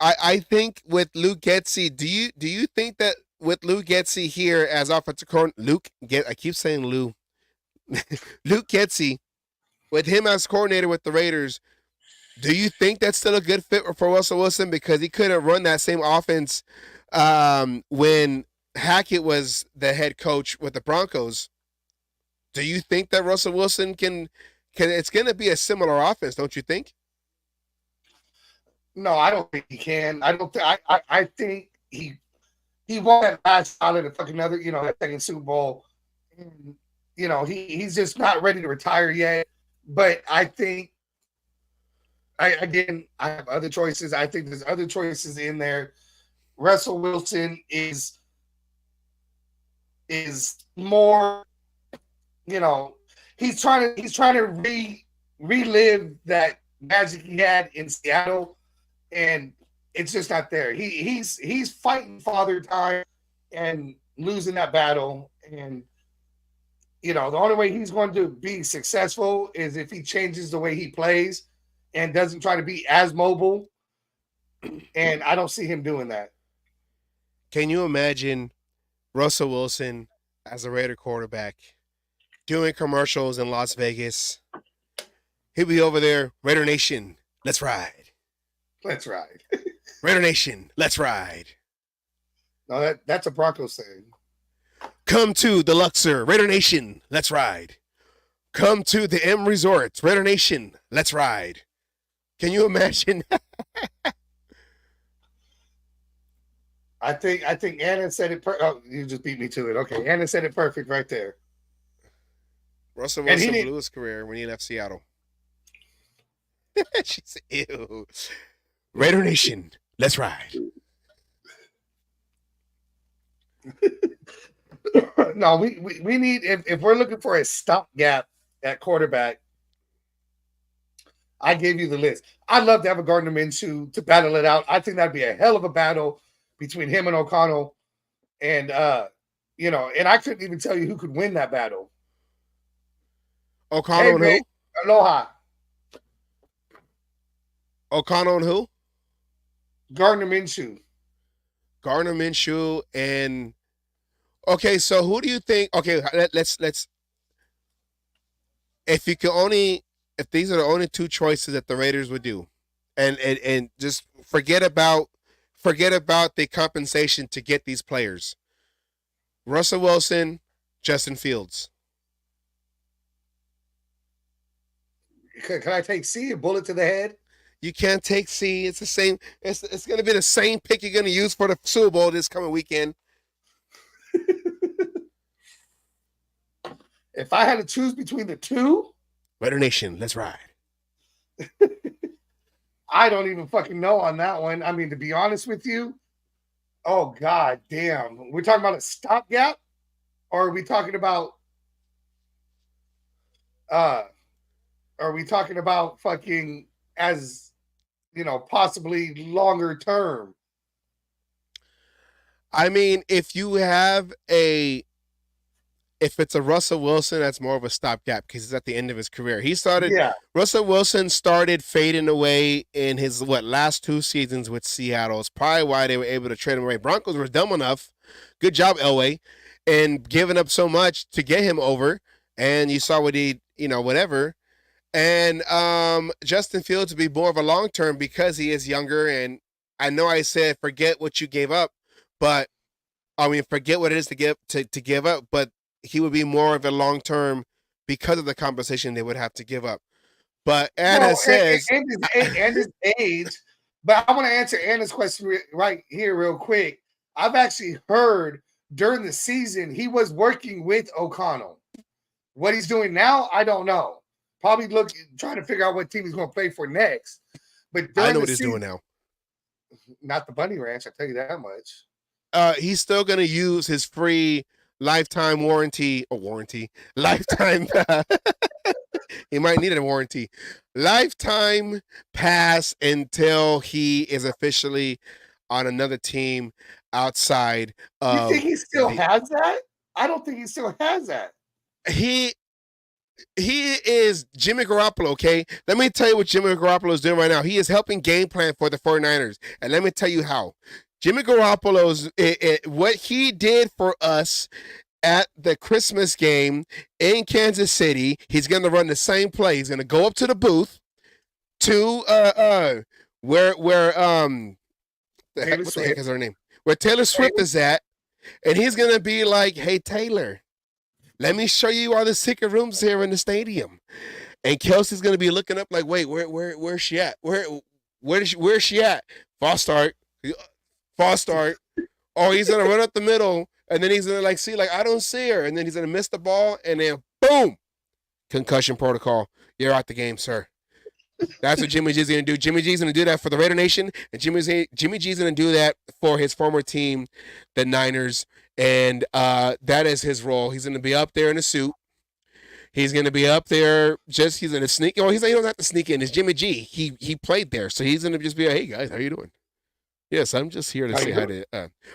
I think with Luke Getsy, do you think that with Luke Getsy here as offensive coordinator, I keep saying Lou. Luke Getsy, with him as coordinator with the Raiders, do you think that's still a good fit for Russell Wilson, because he couldn't run that same offense when Hackett was the head coach with the Broncos? Do you think that Russell Wilson can it's going to be a similar offense, don't you think? No, I don't think he can. I think he won that last shot at that second Super Bowl. And, he's just not ready to retire yet. But I think I have other choices. I think there's other choices in there. Russell Wilson is more, he's trying to relive that magic he had in Seattle, and it's just not there. He's fighting father time and losing that battle. And the only way he's going to be successful is if he changes the way he plays and doesn't try to be as mobile. And I don't see him doing that. Can you imagine Russell Wilson as a Raider quarterback doing commercials in Las Vegas? He'll be over there, Raider Nation, let's ride. Let's ride. Raider Nation, let's ride. No, that's a Broncos thing. Come to the Luxor, Raider Nation, let's ride. Come to the M Resorts, Raider Nation, let's ride. Can you imagine? I think Anna said it. You just beat me to it. Okay, Anna said it perfect right there. Russell Wilson blew his career when he left Seattle. She said, "Ew, Raider Nation, let's ride." No, we need, if we're looking for a stopgap at quarterback, I gave you the list. I'd love to have a Gardner Minshew to battle it out. I think that'd be a hell of a battle between him and O'Connell. And, and I couldn't even tell you who could win that battle. O'Connell and who? Aloha. O'Connell and who? Gardner Minshew. Gardner Minshew and... Okay, so who do you think... Okay, let's... If these are the only two choices that the Raiders would do, and just forget about the compensation to get these players. Russell Wilson, Justin Fields. Can I take C, a bullet to the head? You can't take C. It's the same. It's going to be the same pick you're going to use for the Super Bowl this coming weekend. If I had to choose between the two, Raider Nation, let's ride. I don't even fucking know on that one. I mean, to be honest with you, oh god damn. We're talking about a stopgap, or are we talking about fucking as possibly longer term? I mean, if you have a if it's a Russell Wilson, that's more of a stopgap because he's at the end of his career. Yeah. Russell Wilson started fading away in his last 2 seasons with Seattle. It's probably why they were able to trade him away. Broncos were dumb enough. Good job, Elway, and giving up so much to get him over. And you saw what he, whatever. And Justin Fields would be more of a long term because he is younger. And I know I said forget what you gave up, but forget what it is to give up. But he would be more of a long term because of the compensation they would have to give up. But Anna says, and his age. But I want to answer Anna's question right here, real quick. I've actually heard during the season he was working with O'Connell. What he's doing now, I don't know. Probably trying to figure out what team he's going to play for next. But I know what he's doing now. Not the Bunny Ranch, I tell you that much. He's still going to use his free lifetime lifetime. He might need a warranty. Lifetime pass until he is officially on another team outside of. You think he still has that? I don't think he still has that. He is Jimmy Garoppolo, okay? Let me tell you what Jimmy Garoppolo is doing right now. He is helping game plan for the 49ers. And let me tell you how. Jimmy Garoppolo's what he did for us at the Christmas game in Kansas City, he's going to run the same play. He's going to go up to the booth to where what the heck is her name? Where Taylor Swift is at, and he's going to be like, "Hey Taylor, let me show you all the secret rooms here in the stadium." And Kelsey's going to be looking up like, "Wait, where's she at? Where's she at?" False start. Or he's going to run up the middle. And then he's going to see, I don't see her. And then he's going to miss the ball. And then, boom, concussion protocol. You're out the game, sir. That's what Jimmy G's going to do. Jimmy G's going to do that for the Raider Nation. And Jimmy G's going to do that for his former team, the Niners. And that is his role. He's going to be up there in a suit. He's going to be up there. He's going to sneak. He doesn't have to sneak in. It's Jimmy G. He played there. So he's going to just be like, "Hey, guys, how you doing?" Yes, I'm just here to say hi to.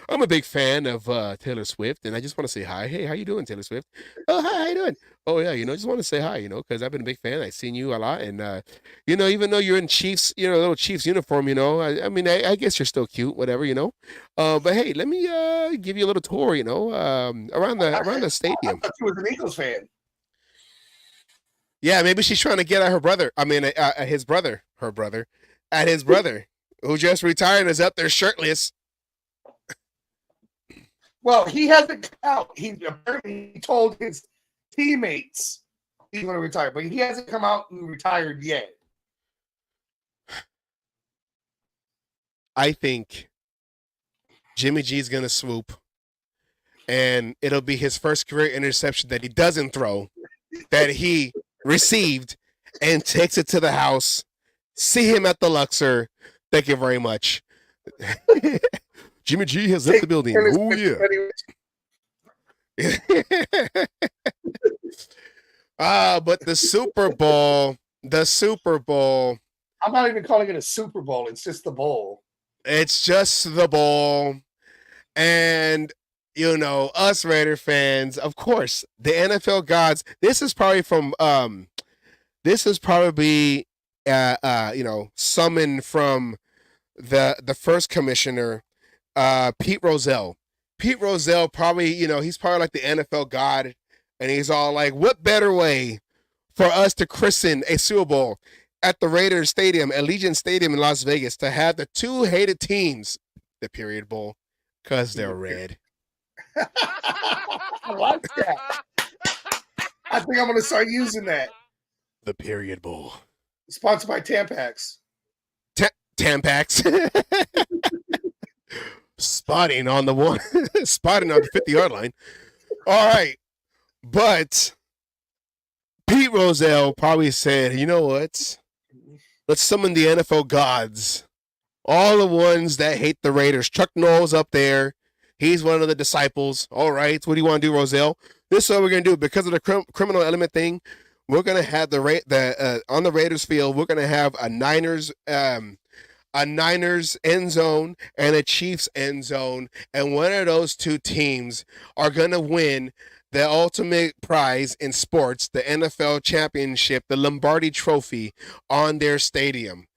I'm a big fan of Taylor Swift, and I just want to say hi. Hey, how you doing, Taylor Swift? Oh, hi, how you doing? Oh, yeah, just want to say hi, because I've been a big fan. I've seen you a lot, and even though you're in Chiefs, little Chiefs uniform, I guess you're still cute, whatever, But hey, let me give you a little tour, around the stadium. I thought you was an Eagles fan. Yeah, maybe she's trying to get at her brother. At his brother, who just retired and is up there shirtless. Well, he hasn't come out. He apparently told his teammates he's going to retire, but he hasn't come out and retired yet. I think Jimmy G's going to swoop, and it'll be his first career interception that he doesn't throw, that he received, and takes it to the house. See him at the Luxor. Thank you very much. Jimmy G has left the building. Oh, yeah. But the Super Bowl. I'm not even calling it a Super Bowl. It's just the bowl. It's just the bowl. And, us Raider fans, of course, the NFL gods. This is probably summoned from the first commissioner, Pete Rozelle. Pete Rozelle probably, he's probably like the NFL god, and he's all like, what better way for us to christen a Super Bowl at the Raiders Stadium, Allegiant Stadium in Las Vegas, to have the two hated teams, the Period Bowl, because they're red. I like that. I think I'm going to start using that. The Period Bowl. Sponsored by Tampax. Tampax. Spotting on the 50-yard line. All right. But Pete Rozelle probably said, you know what? Let's summon the NFL gods. All the ones that hate the Raiders. Chuck Noll's up there. He's one of the disciples. All right. What do you want to do, Rozelle? This is what we're going to do. Because of the criminal element thing, we're going to have on the Raiders field, we're going to have a Niners end zone and a Chiefs end zone, and one of those two teams are going to win the ultimate prize in sports, the NFL championship, the Lombardi trophy on their stadium.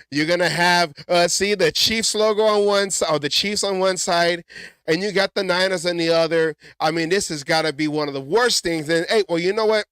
You're going to have, see the Chiefs logo on one side, or the Chiefs on one side, and you got the Niners on the other. I mean, this has got to be one of the worst things. And hey, well, you know what?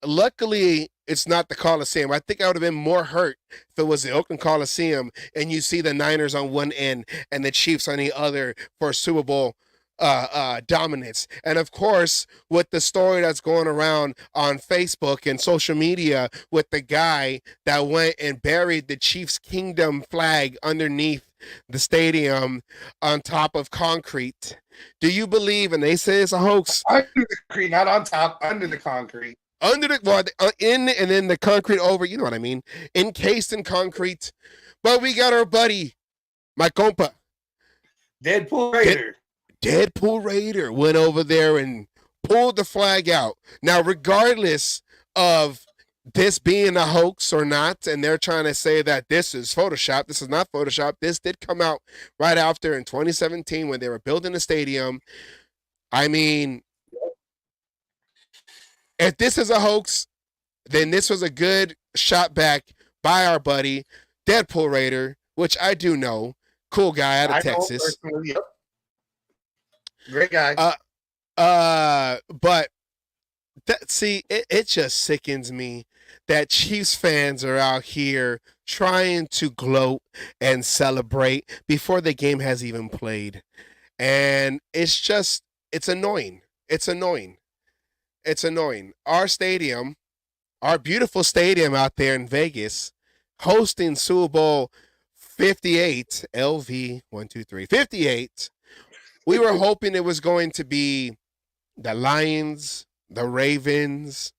Luckily, it's not the Coliseum. I think I would have been more hurt if it was the Oakland Coliseum and you see the Niners on one end and the Chiefs on the other for Super Bowl dominance. And of course, with the story that's going around on Facebook and social media with the guy that went and buried the Chiefs Kingdom flag underneath the stadium on top of concrete. Do you believe, and they say it's a hoax? Under the concrete, not on top, under the concrete. Under the, well, in and then the concrete over, you know what I mean? Encased in concrete. But we got our buddy, my compa. Deadpool Raider. Deadpool Raider went over there and pulled the flag out. Now, regardless of this being a hoax or not, and they're trying to say that this is Photoshop, this is not Photoshop. This did come out right after in 2017 when they were building the stadium. I mean, if this is a hoax, then this was a good shot back by our buddy, Deadpool Raider, which I do know. Cool guy out of Texas. Yep. Great guy. But see, it just sickens me that Chiefs fans are out here trying to gloat and celebrate before the game has even played. And it's annoying. It's annoying. It's annoying. Our stadium, our beautiful stadium out there in Vegas, hosting Super Bowl 58, LV 123 58. We were hoping it was going to be the Lions, the Ravens.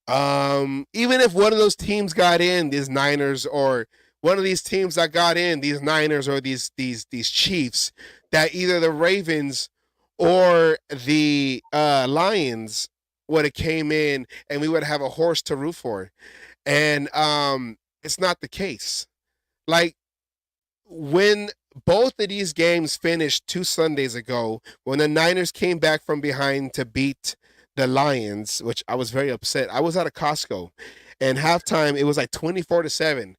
Even if one of those teams got in, these Niners, or one of these teams that got in, these Niners or these Chiefs, that either the Ravens or the Lions would have came in and we would have a horse to root for. And it's not the case. Like, when both of these games finished 2 Sundays ago, when the Niners came back from behind to beat the Lions, which I was very upset. I was at a Costco, and halftime it was like 24-7.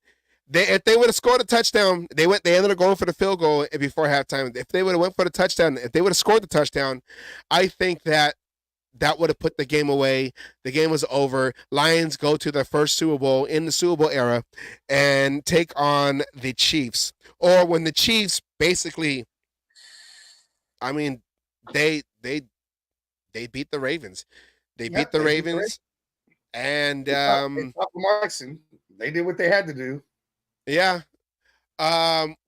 If they would have scored a touchdown, they ended up going for the field goal before halftime. If they would have went for the touchdown, if they would have scored the touchdown, I think that would have put the game away. The game was over. Lions go to their first Super Bowl in the Super Bowl era and take on the Chiefs. Or when the Chiefs basically, I mean, they beat the Ravens. They beat the Ravens. And they did what they had to do. Yeah.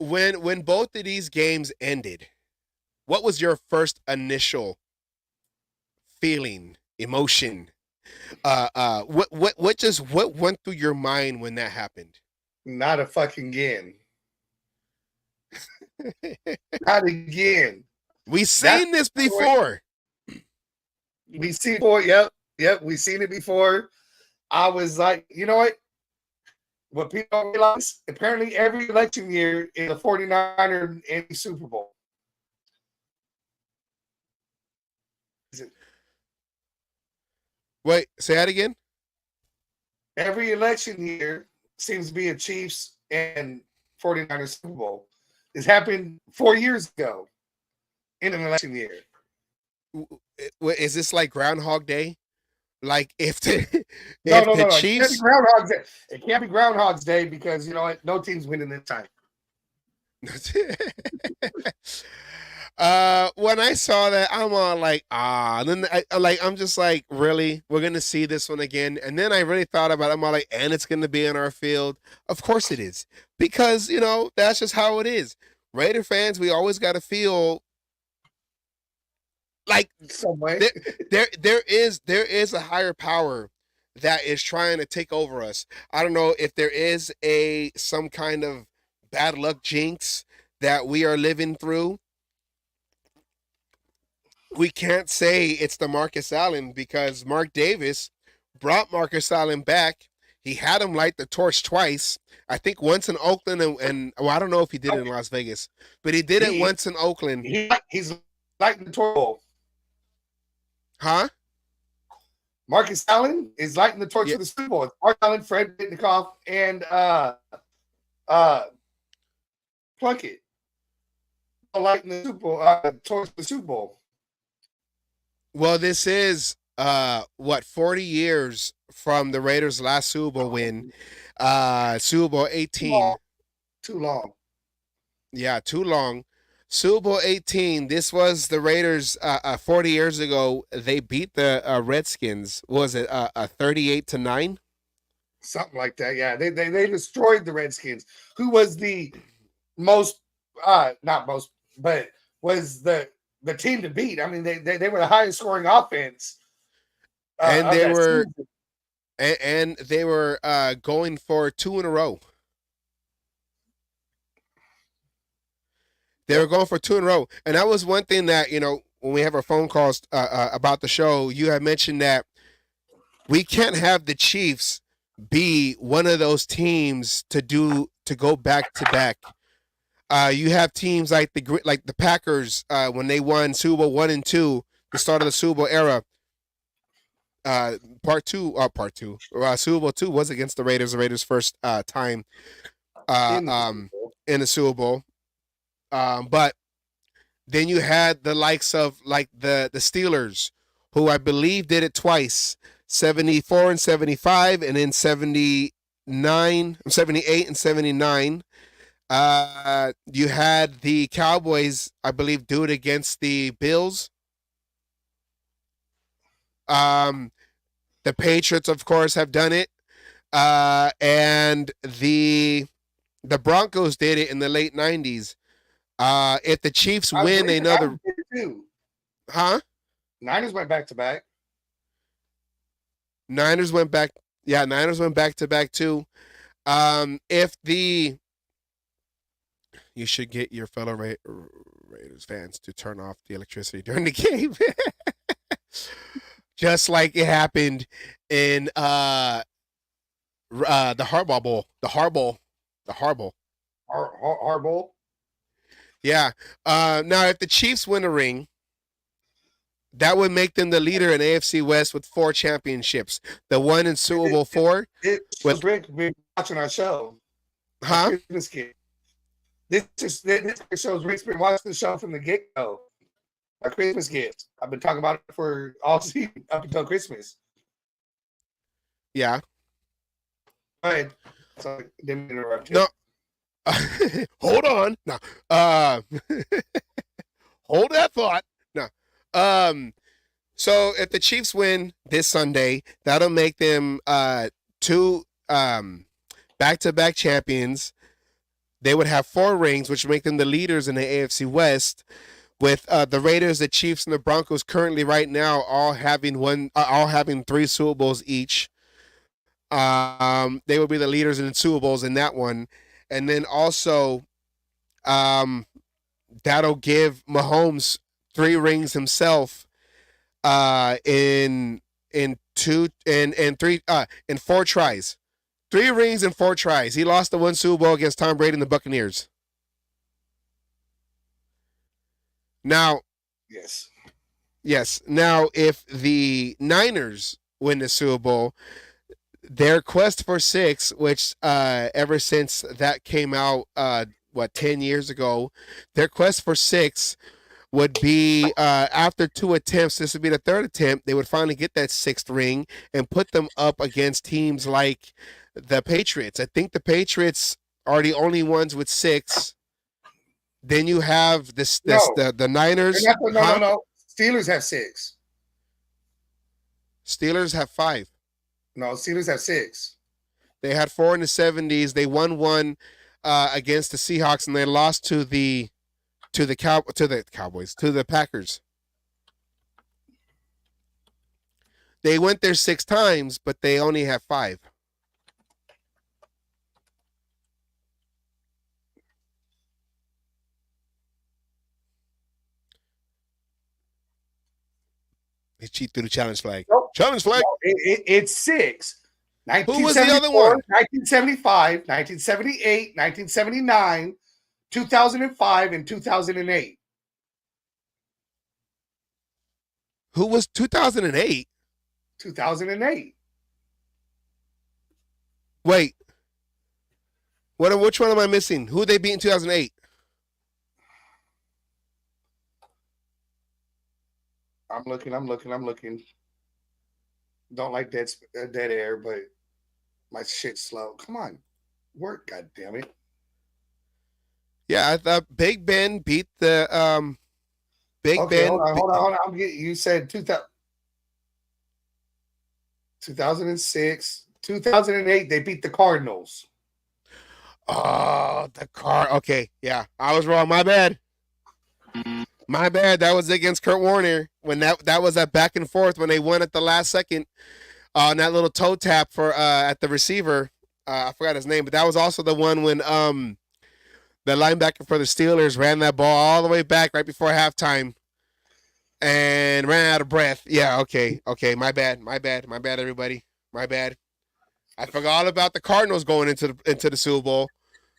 When both of these games ended, what was your first initial feeling, emotion? What went through your mind when that happened? Not a fucking again. Not again. We've seen this before. We seen it before. Yep. We've seen it before. I was like, you know what people don't realize? Apparently, every election year in the 49er in the Super Bowl. Wait, say that again? Every election year seems to be a Chiefs and 49ers Super Bowl. This happened 4 years ago in an election year. Is this like Groundhog Day? Like if the Chiefs... It can't be Groundhog's Day because, you know what? No team's winning this time. When I saw that, I'm all like, and then I'm just like, really? We're gonna see this one again? And then I really thought about it. I'm all like, and it's gonna be in our field. Of course it is, because that's just how it is. Raider fans, we always got to feel like some way there is a higher power that is trying to take over us. I don't know if there is some kind of bad luck jinx that we are living through. We can't say it's the Marcus Allen because Mark Davis brought Marcus Allen back. He had him light the torch twice. I think once in Oakland and well, I don't know if he did it in Las Vegas, but he did it once in Oakland. He's lighting the torch. Huh? Marcus Allen is lighting the torch Yeah. for the Super Bowl. It's Mark Allen, Fred Bittikoff, and Plunkett lighting the Super Bowl torch for the Super Bowl. Well, this is 40 years from the Raiders' last Super Bowl win, Super Bowl 18. Too long. Yeah, too long. Super Bowl 18. This was the Raiders 40 years ago. They beat the Redskins. Was it 38-9? Something like that. Yeah, they destroyed the Redskins, who was the most not most, but was the team to beat. I mean, they were the highest scoring offense, and they were going for 2 in a row. They were going for 2 in a row, and that was one thing that, you know, when we have our phone calls about the show, you had mentioned that we can't have the Chiefs be one of those teams to go back to back. You have teams like the Packers when they won Super Bowl 1 and 2, the start of the Super Bowl era. Part two. Super Bowl 2 was against the Raiders. The Raiders' first time in the Super Bowl. But then you had the likes of like the Steelers, who I believe did it twice, 74 and 75, and then 78 and 79. You had the Cowboys, I believe, do it against the Bills. The Patriots, of course, have done it. And the Broncos did it in the late 90s. If the Chiefs win another, huh? Niners went back to back. Niners went back to back too. You should get your fellow Raiders fans to turn off the electricity during the game, just like it happened in the Harbaugh Bowl, the Harbaugh. Yeah. Now, if the Chiefs win a ring, that would make them the leader in AFC West with 4 championships. The one in Super Bowl 4. Rick been watching our show. Huh? This shows Rick's been watching the show from the get-go. Our Christmas gifts. I've been talking about it for all season up until Christmas. Yeah. Go ahead. Sorry, didn't interrupt you. No. Hold on. No. Hold that thought. No. So if the Chiefs win this Sunday, that'll make them 2 back-to-back champions. They would have 4 rings, which would make them the leaders in the AFC West. With the Raiders, the Chiefs, and the Broncos currently right now all having 3 Super Bowls each. They will be the leaders in the Super Bowls in that one. And then also, that'll give Mahomes 3 rings himself, in 4 tries. 3 rings and 4 tries. He lost the 1 Super Bowl against Tom Brady and the Buccaneers. Now, yes. Now, if the Niners win the Super Bowl, their quest for 6, which ever since that came out, 10 years ago, their quest for 6 would be after 2 attempts. This would be the 3rd attempt. They would finally get that 6th ring and put them up against teams like the Patriots. I think the Patriots are the only ones with 6. Then you have the Niners. No. Steelers have 6. Steelers have 5. No, Steelers have 6. They had 4 in the 70s. They won 1 against the Seahawks, and they lost to the Cowboys, to the Packers. They went there 6 times, but they only have 5. They cheat through the challenge flag. Nope. Challenge flag. No, it's 6. Who was the other one? 1975, 1978, 1979, 2005, and 2008. Who was 2008? 2008. Wait. Which one am I missing? Who they beat in 2008? I'm looking. Don't like dead air, but my shit's slow. Come on. Work, god damn it. Yeah, I thought Big Ben beat the Big Okay, Ben. hold on. You said 2006, 2008. They beat the Cardinals. Oh, the car. Okay, yeah, I was wrong. My bad. My bad. That was against Kurt Warner when that was that back and forth when they won at the last second on that little toe tap for at the receiver. I forgot his name, but that was also the one when the linebacker for the Steelers ran that ball all the way back right before halftime and ran out of breath. Yeah, okay. My bad, everybody. My bad. I forgot all about the Cardinals going into the Super Bowl.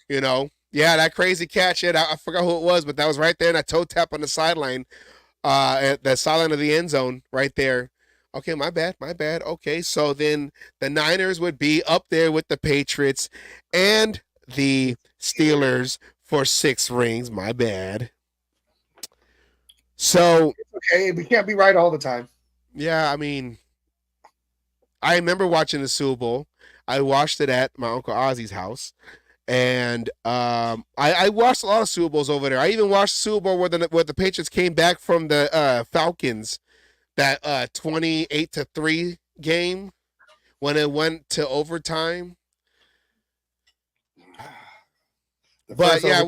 You know, yeah, that crazy catch. Yeah, I forgot who it was, but that was right there in that toe tap on the sideline, at the sideline of the end zone, right there. Okay, my bad. Okay, so then the Niners would be up there with the Patriots and the Steelers for 6 rings. My bad. So okay, we can't be right all the time. Yeah, I mean, I remember watching the Super Bowl. I watched it at my Uncle Ozzy's house. And I watched a lot of Super Bowls over there. I even watched the Super Bowl where the Patriots came back from the Falcons, that 28-3 game when it went to overtime. But yeah,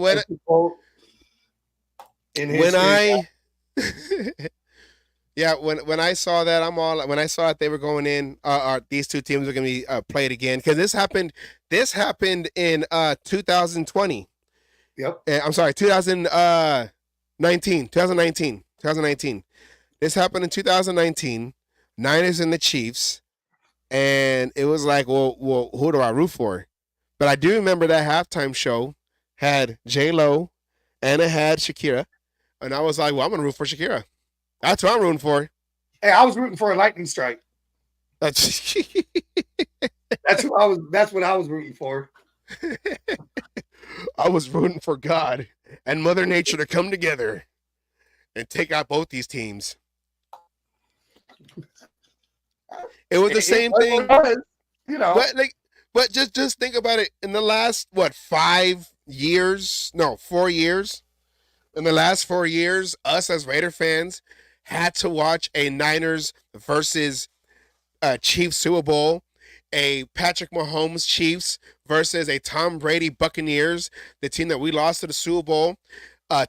when I saw that, when I saw that they were going in, these two teams were going to be played again, because this happened in 2020. Yep. I'm sorry, 2019. This happened in 2019. Niners and the Chiefs, and it was like, well, who do I root for? But I do remember that halftime show had J-Lo and it had Shakira, and I was like, well, I'm gonna root for Shakira. That's what I'm rooting for. Hey, I was rooting for a lightning strike. That's what I was rooting for. I was rooting for God and Mother Nature to come together and take out both these teams. It was the same thing, you know. But just think about it. In the last 4 years? In the last 4 years, us as Raider fans had to watch a Niners versus Chiefs Super Bowl, a Patrick Mahomes Chiefs versus a Tom Brady Buccaneers, the team that we lost to the Super Bowl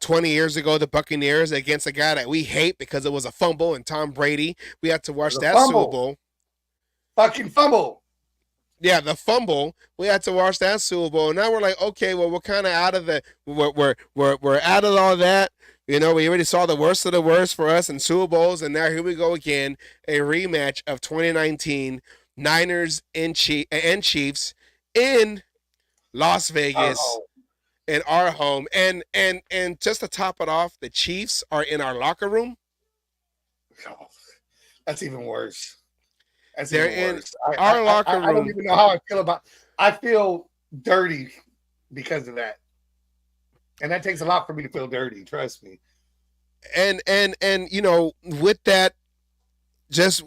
20 years ago, the Buccaneers, against a guy that we hate because it was a fumble and Tom Brady. We had to watch that Super Bowl. Fucking fumble. Yeah, the fumble. We had to watch that Super Bowl. Now we're like, okay, well, we're kind of out of we're out of all that. You know, we already saw the worst of the worst for us in Super Bowls, and now here we go again, a rematch of 2019 Niners and Chiefs in Las Vegas, in our home. And just to top it off, the Chiefs are in our locker room. Oh, that's even worse. They're in our locker room. I don't even know how I feel about. I feel dirty because of that, and that takes a lot for me to feel dirty. Trust me. And you know, with that, just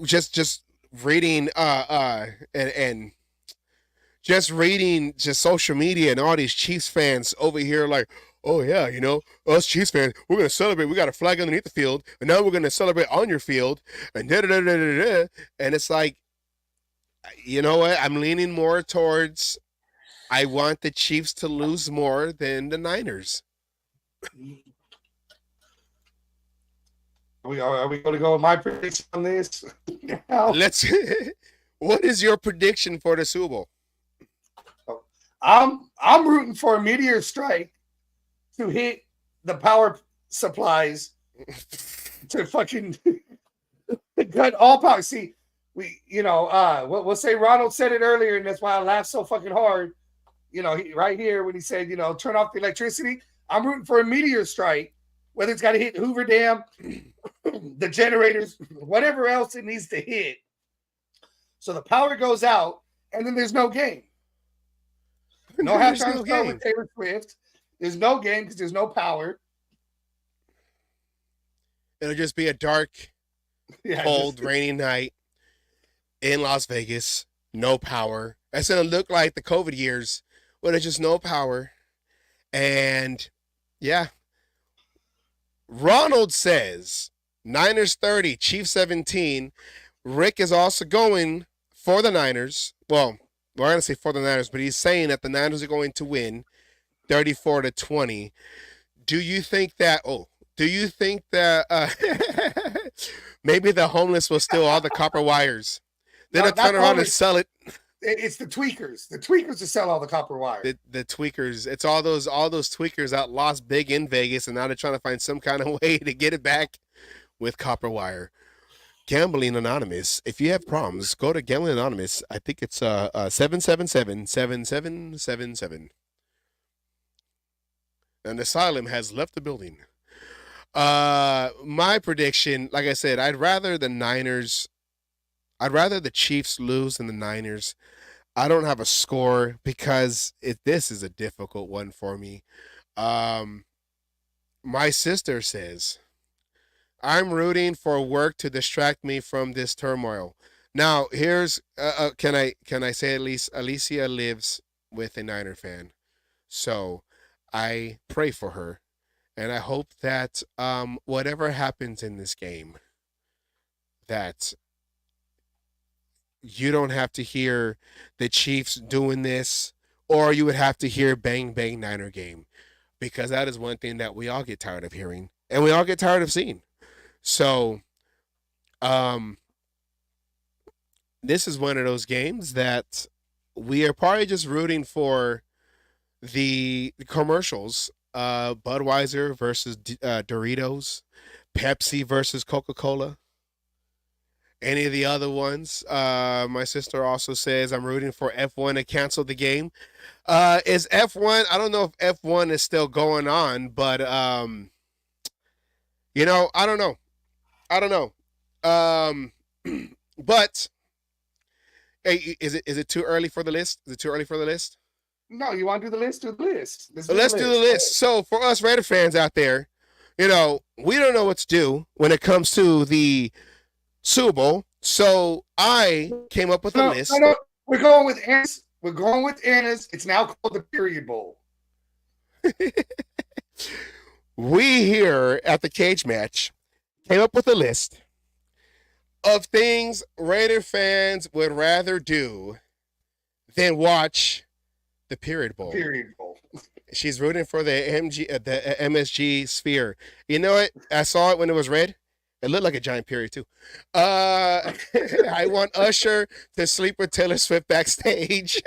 reading and just reading social media and all these Chiefs fans over here like, oh yeah, you know, us Chiefs fans, we're gonna celebrate. We got a flag underneath the field, and now we're gonna celebrate on your field, and and it's like, you know what? I'm leaning more towards, I want the Chiefs to lose more than the Niners. Are we going to go with my prediction on this? Let's. What is your prediction for the Super Bowl? I'm rooting for a meteor strike to hit the power supplies to fucking cut all power. See, we'll say Ronald said it earlier, and that's why I laughed so fucking hard. You know, right here when he said, turn off the electricity. I'm rooting for a meteor strike, whether it's got to hit Hoover Dam, the generators, whatever else it needs to hit, So the power goes out, and then there's no game. No There's halftime no show game. with Taylor Swift. There's no game because there's no power. It'll just be a dark, Yeah, cold, rainy night in Las Vegas. No power. That's gonna look like the COVID years when there's just no power. And yeah, Ronald says Niners 30, Chiefs 17. Rick is also going for the Niners. Well, we're gonna say for the Niners, but he's saying that the Niners are going to win 34-20. Do you think that? Do you think that maybe the homeless will steal all the copper wires? Then No, they'll turn not around and homeless. sell it. It's the tweakers. The tweakers to sell all the copper wire. The tweakers. It's all those tweakers that lost big in Vegas, and now they're trying to find some kind of way to get it back with copper wire. Gambling Anonymous. If you have problems, go to Gambling Anonymous. I think it's 777-7777. And Asylum has left the building. My prediction, like I said, I'd rather the Chiefs lose than the Niners. I don't have a score because this is a difficult one for me. My sister says, I'm rooting for work to distract me from this turmoil. Now, here's can I say at least Alicia lives with a Niner fan. So I pray for her. And I hope that whatever happens in this game, that you don't have to hear the Chiefs doing this, or you would have to hear bang, bang, Niner game. Because that is one thing that we all get tired of hearing. And we all get tired of seeing. So, this is one of those games that we are probably just rooting for the commercials. Budweiser versus Doritos, Pepsi versus Coca-Cola, any of the other ones. My sister also says I'm rooting for F1 to cancel the game. Is F1, I don't know if F1 is still going on, but I don't know. But hey, is it too early for the list? Is it too early for the list? No, you want to do the list? Do the list. Let's do the list. So for us Raider fans out there, we don't know what to do when it comes to the Super Bowl. So I came up with a list. No, we're going with Anna's. We're going with Anna's. It's now called the Period Bowl. We here at the Cage Match came up with a list of things Raider fans would rather do than watch the Period Bowl. Period Bowl. She's rooting for the MSG Sphere. You know what? I saw it when it was red. It looked like a giant period too. I want Usher to sleep with Taylor Swift backstage.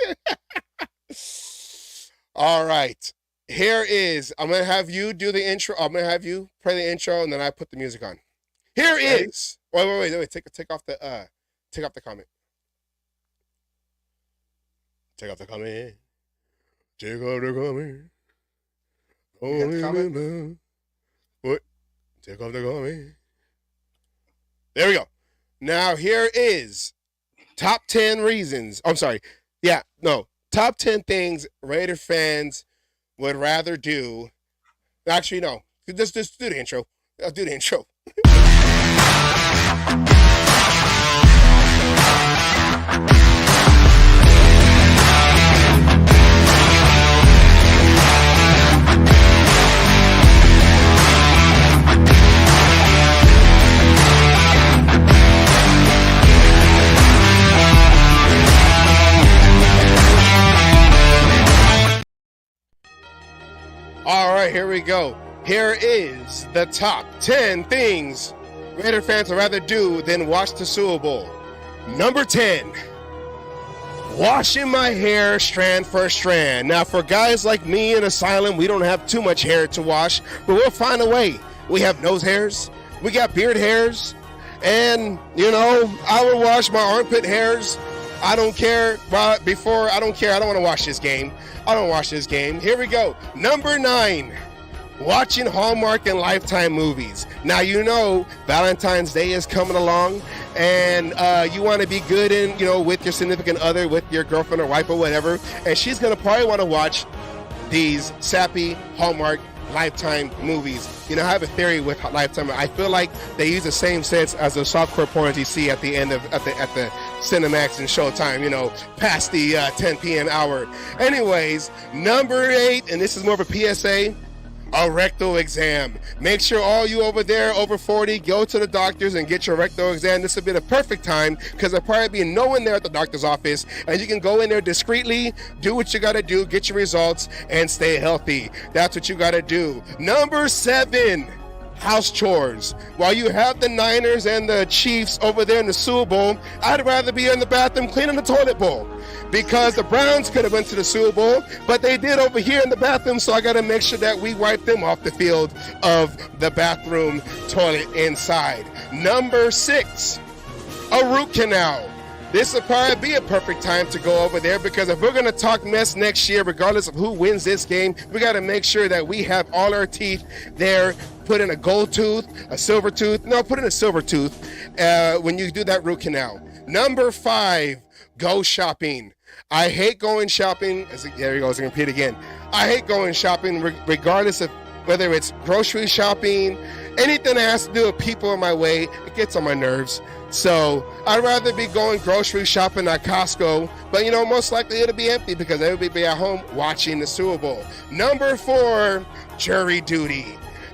All right. Here is, I'm going to have you do the intro. I'm going to have you play the intro and then I put the music on. Here is. Wait. Take off the comment. Take off the comment. Take off the comment. What? Take off the comment. There we go. Now here is top 10 reasons. I'm sorry. Yeah, no. Top 10 things Raider fans would rather do. Actually, no. Just do the intro. I'll do the intro. All right, here we go. Here is the top 10 things Raider fans would rather do than watch the Super Bowl. Number 10, washing my hair strand for strand. Now, for guys like me in Asylum, we don't have too much hair to wash, but we'll find a way. We have nose hairs, we got beard hairs, and, I will wash my armpit hairs. I don't care. I don't care. I don't want to watch this game. I don't watch this game. Here we go. Number 9. watching Hallmark and Lifetime movies. Now, you know Valentine's Day is coming along, and you want to be good in, with your significant other, with your girlfriend or wife or whatever, and she's going to probably want to watch these sappy Hallmark Lifetime movies. I have a theory with Lifetime. I feel like they use the same sets as the softcore porns you see at the end of at the Cinemax and Showtime, past the 10 p.m. hour. Anyways, number 8, and this is more of a PSA, a rectal exam. Make sure all you over there over 40 go to the doctors and get your rectal exam. This will be the perfect time because there'll probably be no one there at the doctor's office, and you can go in there discreetly, do what you got to do, get your results, and stay healthy. That's what you got to do. Number 7, house chores. While you have the Niners and the Chiefs over there in the Super Bowl, I'd rather be in the bathroom cleaning the toilet bowl, because the Browns could have went to the Super Bowl, but they did over here in the bathroom, so I got to make sure that we wipe them off the field of the bathroom toilet inside. Number 6, a root canal. This will probably be a perfect time to go over there, because if we're going to talk mess next year, regardless of who wins this game, we got to make sure that we have all our teeth there. Put in a gold tooth, a silver tooth. No, put in a silver tooth when you do that root canal. Number 5, go shopping. I hate going shopping. There he goes, I can repeat again. I hate going shopping regardless of whether it's grocery shopping, anything that has to do with people in my way. It gets on my nerves. So I'd rather be going grocery shopping at Costco, but most likely it'll be empty because everybody will be at home watching the Super Bowl. Number 4, jury duty.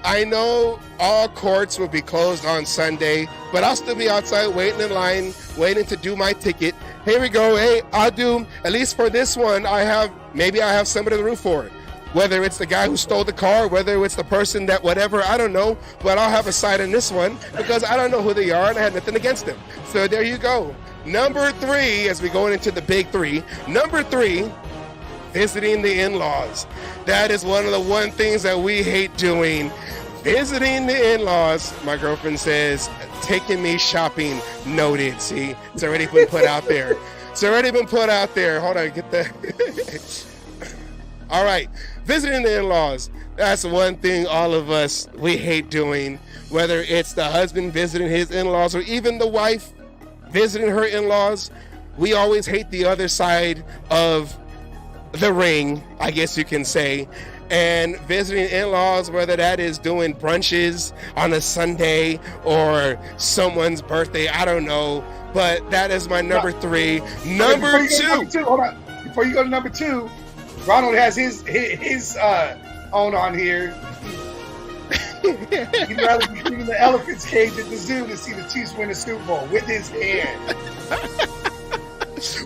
I know all courts will be closed on Sunday, but I'll still be outside waiting in line, waiting to do my ticket. Here we go. Hey, I'll do, at least for this one, maybe I have somebody to root for. Whether it's the guy who stole the car, whether it's the person that whatever, I don't know, but I'll have a side in this one because I don't know who they are and I had nothing against them. So there you go. Number 3, as we go into the big 3, number 3, visiting the in-laws. That is one of the things that we hate doing. Visiting the in-laws, my girlfriend says, taking me shopping, noted. See, it's already been put out there. It's already been put out there. Hold on, get that. All right, visiting the in-laws. That's one thing all of us, we hate doing, whether it's the husband visiting his in-laws or even the wife visiting her in-laws. We always hate the other side of the ring, I guess you can say. And visiting in-laws, whether that is doing brunches on a Sunday or someone's birthday, I don't know. But that is my number 3. Number 2. Hold on. Before you go to number 2, Ronald has his own on here. He'd rather be cleaning the elephant's cage at the zoo to see the Chiefs win the Super Bowl with his hand.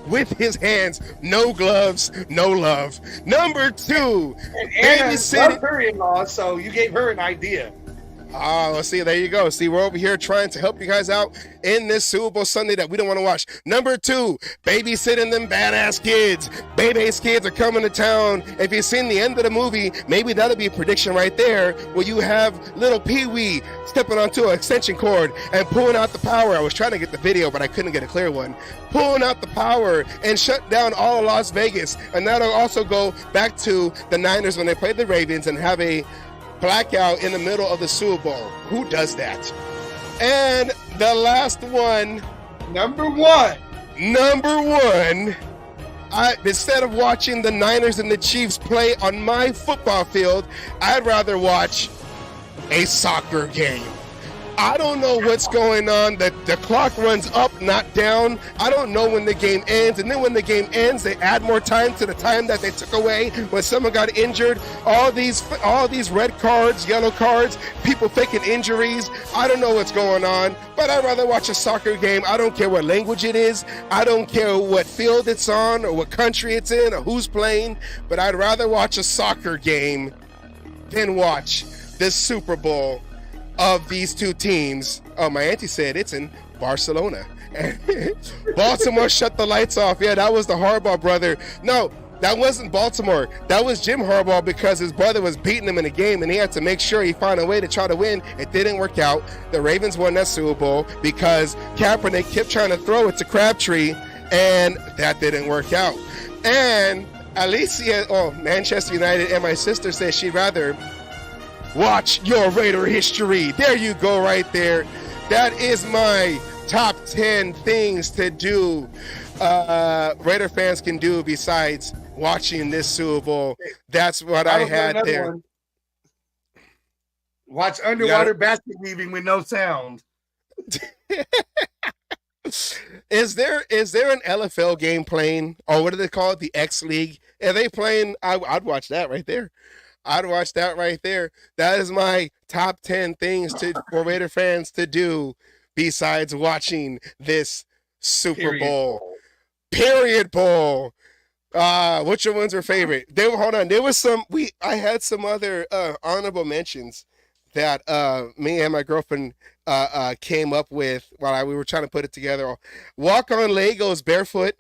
With his hands, no gloves, no love. Number 2, Anna loved her in-laws, so you gave her an idea. Oh, let's see, there you go. See, we're over here trying to help you guys out in this Super Bowl Sunday that we don't want to watch. Number 2, babysitting them badass kids. Baby's kids are coming to town. If you've seen the end of the movie, maybe that'll be a prediction right there where you have little Pee-wee stepping onto an extension cord and pulling out the power. I was trying to get the video, but I couldn't get a clear one. Pulling out the power and shut down all of Las Vegas. And that'll also go back to the Niners when they played the Ravens and have a blackout in the middle of the Super Bowl. Who does that? And the last one, number one, instead of watching the Niners and the Chiefs play on my football field, I'd rather watch a soccer game. I don't know what's going on. The clock runs up, not down. I don't know when the game ends. And then when the game ends, they add more time to the time that they took away when someone got injured. All these red cards, yellow cards, people faking injuries. I don't know what's going on, but I'd rather watch a soccer game. I don't care what language it is. I don't care what field it's on or what country it's in or who's playing, but I'd rather watch a soccer game than watch the Super Bowl of these two teams. Oh, my auntie said it's in Barcelona. Baltimore shut the lights off. Yeah, that was the Harbaugh brother. No, that wasn't Baltimore. That was Jim Harbaugh because his brother was beating him in a game and he had to make sure he found a way to try to win. It didn't work out. The Ravens won that Super Bowl because Kaepernick kept trying to throw it to Crabtree and that didn't work out. And Alicia, Manchester United, and my sister says she'd rather watch your Raider history. There you go right there. That is my top 10 things to do Raider fans can do besides watching this Super Bowl. That's what I had there. One. Watch underwater basket weaving with no sound. Is there an LFL game playing, or what do they call it? The X League? Are they playing? I'd watch that right there. I'd watch that right there. That is my top 10 things for Raider fans to do besides watching this Super Bowl. Period bowl. Which ones are favorite? Hold on. There was I had some other honorable mentions that me and my girlfriend came up with while we were trying to put it together. Walk on Legos barefoot.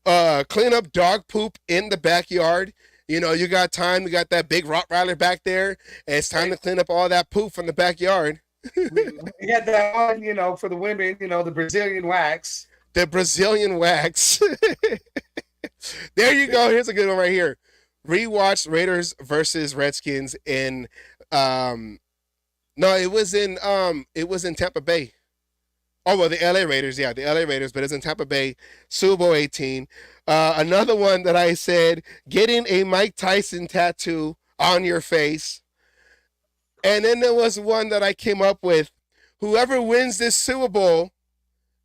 Clean up dog poop in the backyard. You know, you got time. You got that big Rottweiler back there, and it's time to clean up all that poop from the backyard. We had that one, you know, for the women, you know, the Brazilian wax. The Brazilian wax. There you go. Here's a good one right here. Rewatch Raiders versus Redskins in it was in Tampa Bay. Oh, well, the LA Raiders, yeah, the LA Raiders, but it's in Tampa Bay, Super Bowl 18. Another one that I said, getting a Mike Tyson tattoo on your face. And then there was one that I came up with, whoever wins this Super Bowl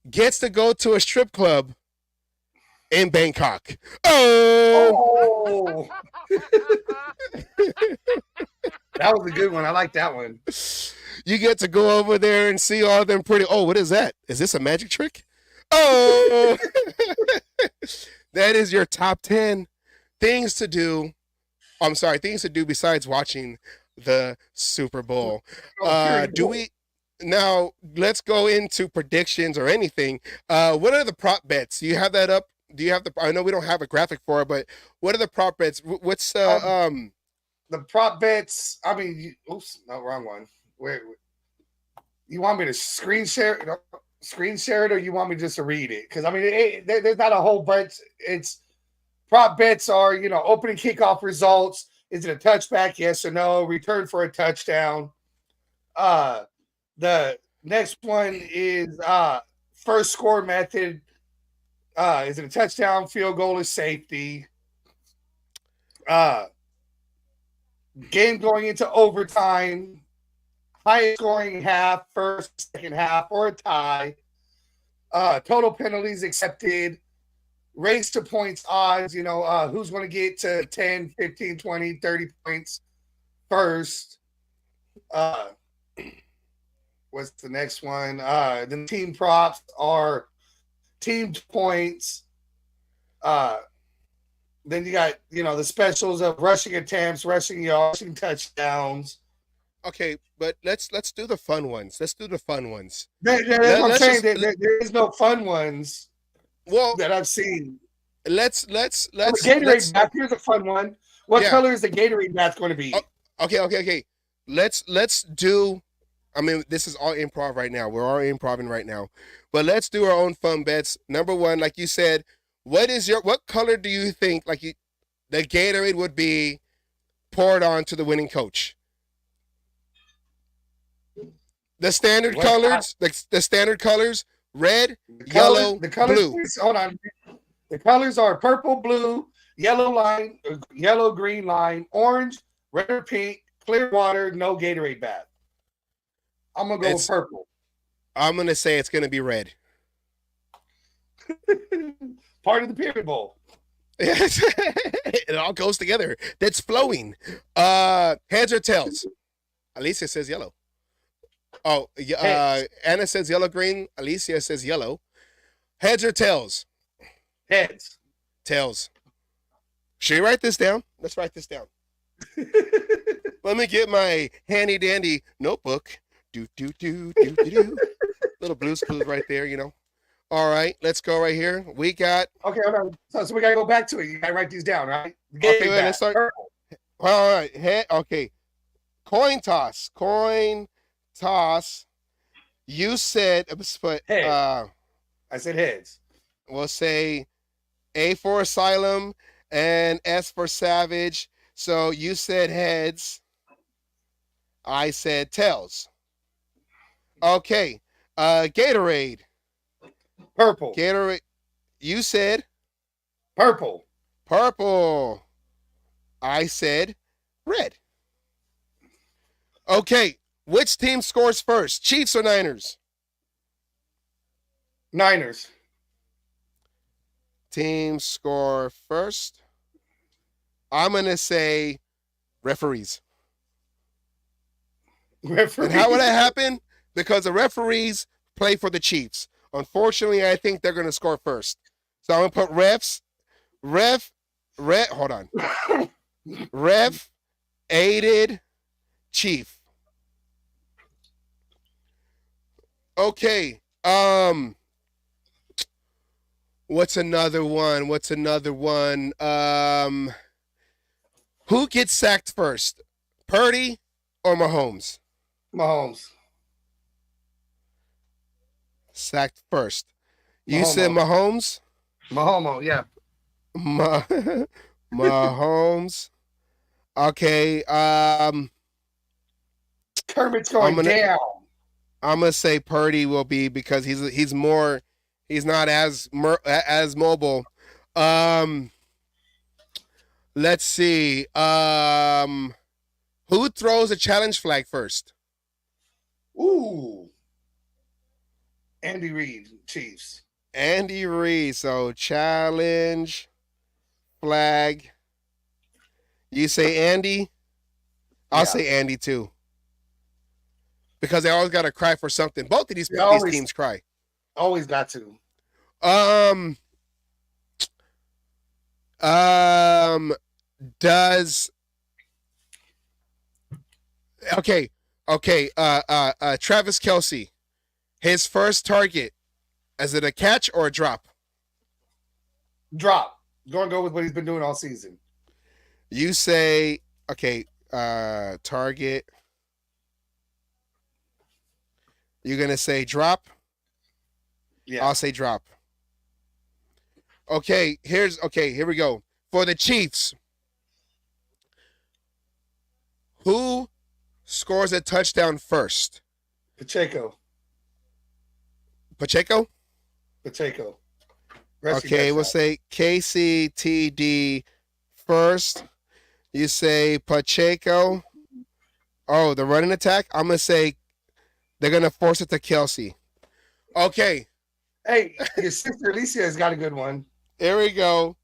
gets to go to a strip club in Bangkok. Oh! That was a good one. I like that one. You get to go over there and see all them pretty. Oh, what is that? Is this a magic trick? Oh! That is your top 10 things to do. I'm sorry, things to do besides watching the Super Bowl. Now, let's go into predictions or anything. What are the prop bets? Do you have that up? I know we don't have a graphic for it, but what are the prop bets? What's the prop bets? I mean, wrong one. Wait, you want me to screen share it, or you want me just to read it? Because I mean, there's not a whole bunch. It's prop bets are, you know, opening kickoff results. Is it a touchback? Yes or no? Return for a touchdown. The next one is first score method. Is it a touchdown, field goal, or safety? Game going into overtime. Highest scoring half, first, second half, or a tie. Total penalties accepted. Race to points odds. You know, who's going to get to 10, 15, 20, 30 points first. What's the next one? The team props are team points. Then you got, you know, the specials of rushing attempts, rushing yards, rushing touchdowns. Okay, but let's do the fun ones. Let's do the fun ones. That's what I'm saying. There is no fun ones. Well, that I've seen. Let's Gatorade bath. Here's a fun one. What color is the Gatorade bath going to be? Okay. Let's do. I mean, this is all improv right now. We're all improving right now, but let's do our own fun bets. Number one, like you said, what color do you think the Gatorade would be poured on to the winning coach? The standard colors, the standard colors: red, yellow, blue. Hold on. The colors are purple, blue, yellow line, yellow, green line, orange, red or pink, clear water, no Gatorade bath. I'm gonna go with purple. I'm gonna say it's gonna be red. Part of the Period Bowl. It all goes together. That's flowing. Heads or tails? Alicia says yellow. Oh, Anna says yellow, green. Alicia says yellow. Heads or tails? Heads. Tails. Should we write this down? Let's write this down. Let me get my handy dandy notebook. Little Blue's Clues right there, you know. All right, let's go right here. We got. Okay, hold on. So we got to go back to it. You got to write these down, right? Okay, let's start. Purple. All right. Okay. Coin toss. You said, but I said heads. We'll say A for Asylum and S for Savage. So you said heads. I said tails. Okay. Gatorade. Purple. Gatorade. You said Purple. purple. I said red. Okay. Which team scores first? Chiefs or Niners? Niners. Team score first. I'm going to say referees. Referees. And how would that happen? Because the referees play for the Chiefs. Unfortunately, I think they're going to score first. So I'm going to put hold on. Ref, aided, chief. Okay. What's another one? Who gets sacked first? Purdy or Mahomes? Mahomes. Sacked first. You said Mahomes? Mahomes, yeah. Mahomes. Okay. Kermit's going down. I'm gonna say Purdy will be because he's not as mobile. Let's see. Who throws a challenge flag first? Ooh. Andy Reid, Chiefs. Andy Reid. So challenge flag. You say Andy? I'll say Andy too. Because they always got to cry for something. Both of these teams cry. Always got to. Travis Kelce, his first target, is it a catch or a drop? Drop. Going to go with what he's been doing all season. You say, target. You're going to say drop? Yeah. I'll say drop. Okay, here we go. For the Chiefs, who scores a touchdown first? Pacheco. Okay, we'll say KCTD first. You say Pacheco. Oh, the running attack? I'm going to say they're going to force it to Kelce. Okay. Hey, your sister Alicia has got a good one. Here we go.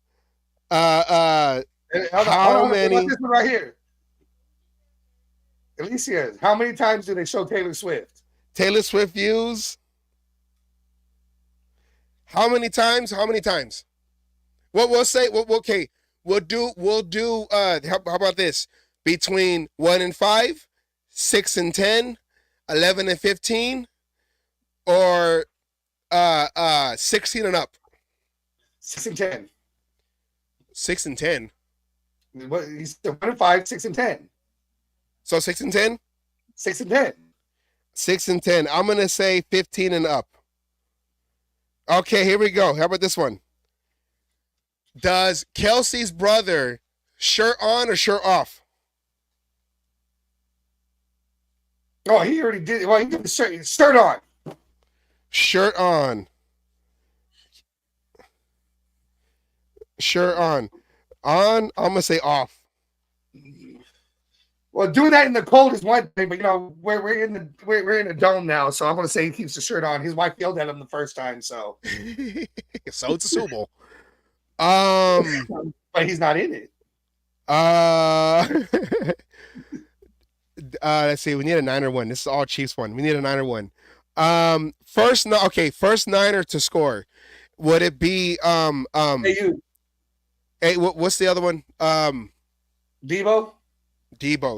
Hold on, many? This one right here. Alicia, how many times do they show Taylor Swift? Taylor Swift views? How many times? What we'll say, okay, we'll do, how about this? Between 1 and 5, 6 and 10, 11 and 15, or 16 and up? 6 and 10. 6 and 10. What, he's 1 and 5, 6 and 10. So 6 and 10? 6 and 10. 6 and 10. I'm going to say 15 and up. Okay, here we go. How about this one? Does Kelce's brother shirt on or shirt off? Oh, he already did. Well, he did the shirt on. Shirt on. Shirt on. On, I'm going to say off. Well, doing that in the cold is one thing, but we're in the dome now, so I'm gonna say he keeps the shirt on. His wife yelled at him the first time, so so it's a Super Bowl. But he's not in it. Let's see. We need a Niner one. This is all Chiefs one. We need a Niner one. First Niner to score. Would it be Hey, what's the other one? Debo.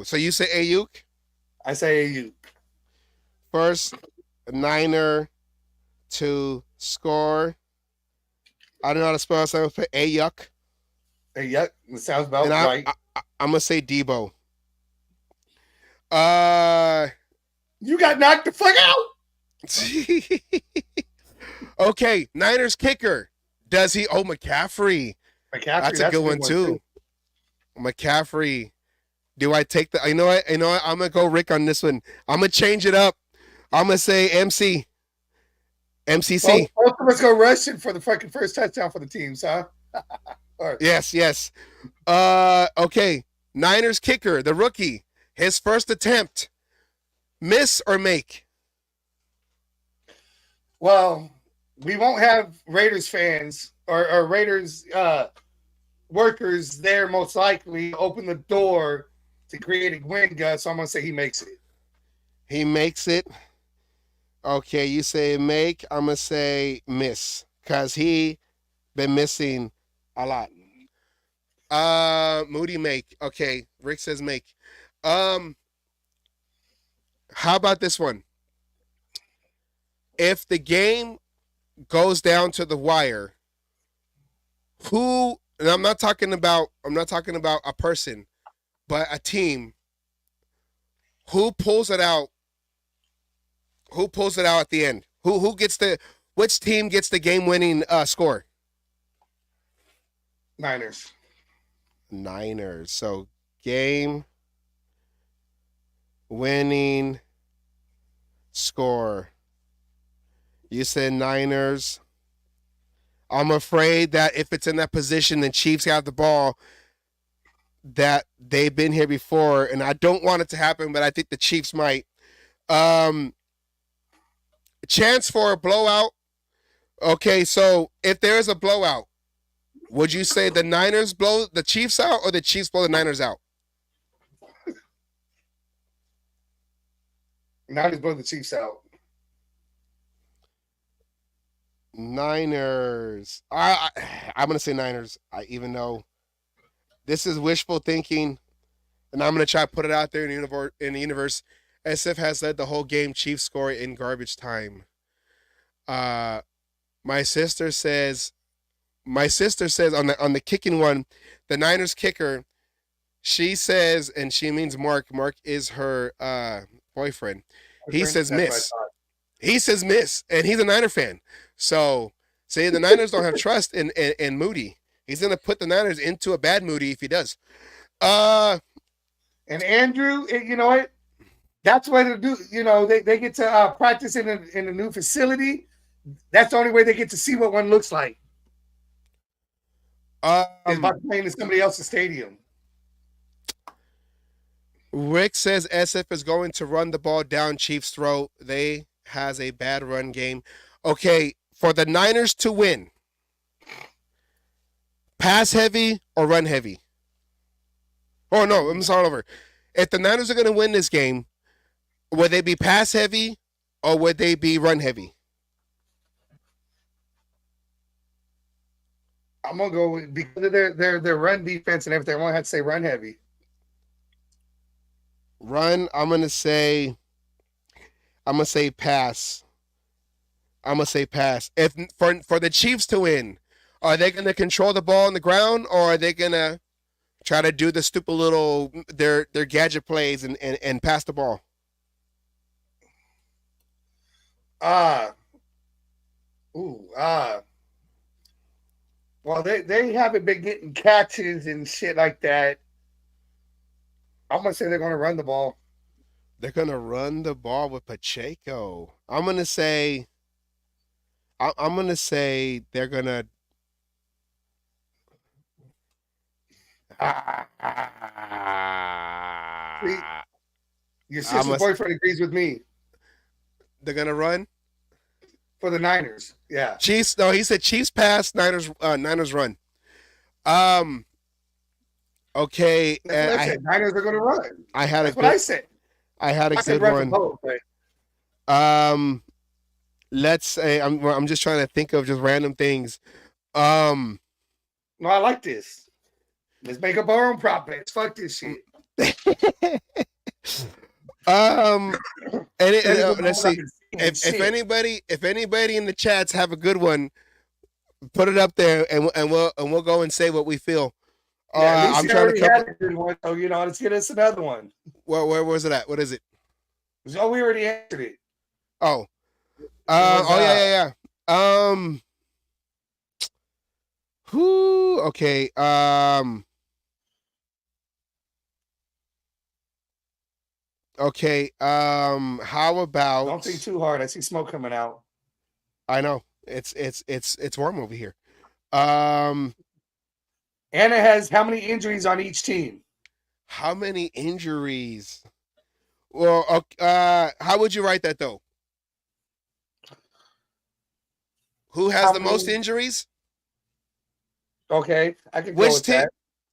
So you say Ayuk? I say Ayuk. First Niner to score. I don't know how to spell it, so I'm going to put Ayuk. Ayuk. It sounds about right. I'm going to say Debo. You got knocked the fuck out. Okay, Niners kicker. Does he? Oh, McCaffrey. That's a good one too. McCaffrey. Do I take the? You know what? I'm gonna go Rick on this one. I'm gonna change it up. I'm gonna say MC. MCC. Both of us go rushing for the fucking first touchdown for the teams, huh? All right. Yes. Okay. Niners kicker, the rookie, his first attempt, miss or make? Well, we won't have Raiders fans or Raiders workers there most likely open the door to create a win, Gus. So I'm gonna say he makes it. He makes it. Okay, you say make. I'm gonna say miss because he been missing a lot. Moody make. Okay, Rick says make. How about this one? If the game goes down to the wire, who? And I'm not talking about a person, but a team. Who pulls it out? Who pulls it out at the end? Who gets the? Which team gets the game-winning score? Niners. So game-winning score. You said Niners. I'm afraid that if it's in that position, the Chiefs have the ball. That they've been here before, and I don't want it to happen, but I think the Chiefs might. Chance for a blowout. Okay, so if there's a blowout, would you say the Niners blow the Chiefs out or the Chiefs blow the Niners out? Niners blow the Chiefs out. Niners. I'm gonna say Niners. Even though this is wishful thinking, and I'm gonna try to put it out there in the universe. SF has led the whole game. Chiefs score in garbage time. My sister says on the kicking one, the Niners kicker, she says, and she means Mark. Mark is her boyfriend. He says miss. He says miss, and he's a Niner fan. So saying the Niners don't have trust in Moody. He's gonna put the Niners into a bad Moody if he does. And Andrew, you know what? That's what they do. You know, they get to practice in a new facility. That's the only way they get to see what one looks like. Is by playing in somebody else's stadium. Rick says SF is going to run the ball down Chiefs' throat. They has a bad run game. Okay, for the Niners to win, pass heavy or run heavy? Oh, no, I'm sorry over. If the Niners are going to win this game, would they be pass heavy or would they be run heavy? I'm gonna go with, because of their run defense and everything. I'm gonna have to say run heavy. Run. I'm gonna say pass. If for the Chiefs to win, are they gonna control the ball on the ground or are they gonna try to do the stupid little their gadget plays and pass the ball? Well, they haven't been getting catches and shit like that. I'm gonna say they're gonna run the ball. They're gonna run the ball with Pacheco. I'm gonna say they're gonna. Your sister's boyfriend agrees with me. They're gonna run for the Niners. Yeah. Chiefs. No, he said Chiefs pass, Niners run. Okay. Niners are gonna run. That's what I said. I had a good one. Both, right? Let's say I'm just trying to think of just random things. No, I like this. Let's make up our own prop bets. Fuck this shit. And let's see if anybody in the chats have a good one, put it up there and we'll go and say what we feel. I'm trying to had a good one, so let's get us another one. Where was it at? What is it? Oh, we already answered it. Oh. Yeah. Okay. Okay. How about? Don't think too hard. I see smoke coming out. I know it's warm over here. Um, Anna has how many injuries on each team? how many injuries? Well, how would you write that though? Who has How the most many- injuries? Okay, I could go Which with team? that.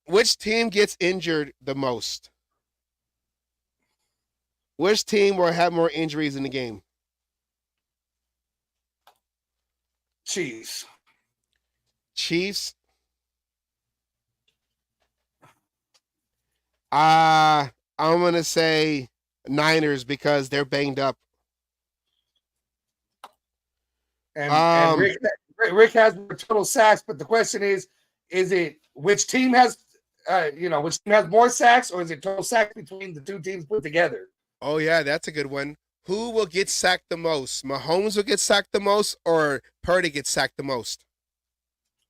Which team gets injured the most? Which team will have more injuries in the game? Chiefs. Chiefs. I'm gonna say Niners because they're banged up. And Um, Rick has more total sacks, but the question is it which team has which team has more sacks, or is it total sacks between the two teams put together? oh yeah, that's a good one. Who will get sacked the most? Mahomes will get sacked the most, or Purdy gets sacked the most?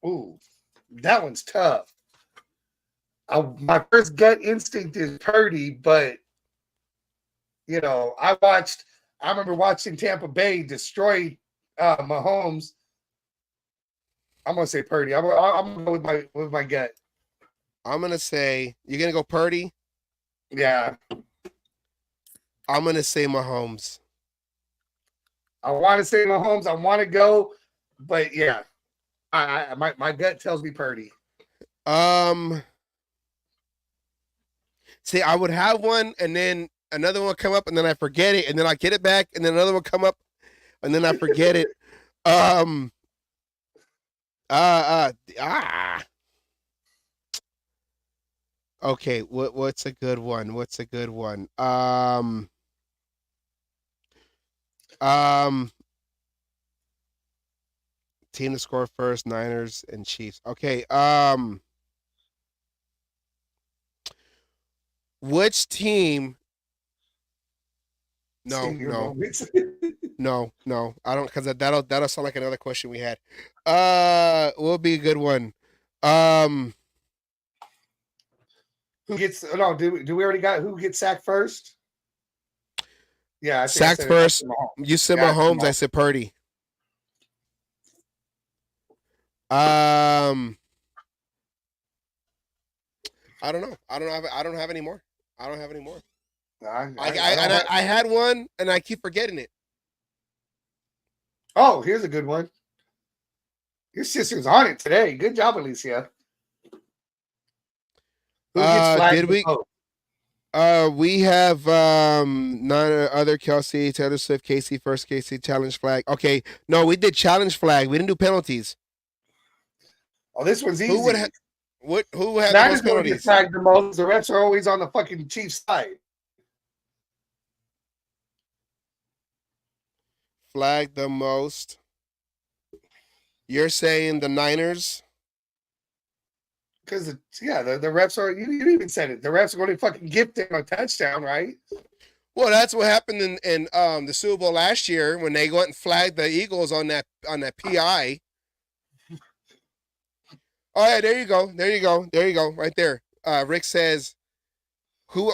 Ooh, that one's tough. My first gut instinct is Purdy, but I remember watching Tampa Bay destroy Mahomes. I'm gonna say Purdy. I'm gonna go with my gut. I'm gonna say you're gonna go Purdy. Yeah, I'm gonna say Mahomes. I want to say Mahomes. I want to go, but yeah, my gut tells me Purdy. Um, see, I would have one, and then another one come up, and then I forget it, and then I get it back, and then another one come up, and then I forget it. Um, ah. Okay, what's a good one? What's a good one? Um, team to score first, Niners and Chiefs. Okay, which team? No, Senior no, moments. no. I don't because that'll sound like another question we had. Will be a good one. Who gets? No, do we already got who gets sacked first? Yeah, I think Sacked first. You said Mahomes. I said Purdy. I don't know. I don't have any more. I don't have any more. I had one and I keep forgetting it. Oh, here's a good one. Your sister's on it today. Good job, Alicia. Who gets flagged Did we? We have nine other Kelsey, Taylor Swift, Casey, first Casey, challenge flag. Okay, no, we did challenge flag. We didn't do penalties. Oh, this one's easy. Who would have? Who had That the most is going to get penalties? flagged the most. The refs are always on the fucking Chiefs side. Flag the most. You're saying the Niners? Because the refs are. You even said it. The refs are going to fucking gift him a touchdown, right? Well, that's what happened in the Super Bowl last year when they went and flagged the Eagles on that PI. Oh yeah, there you go, right there. Rick says, who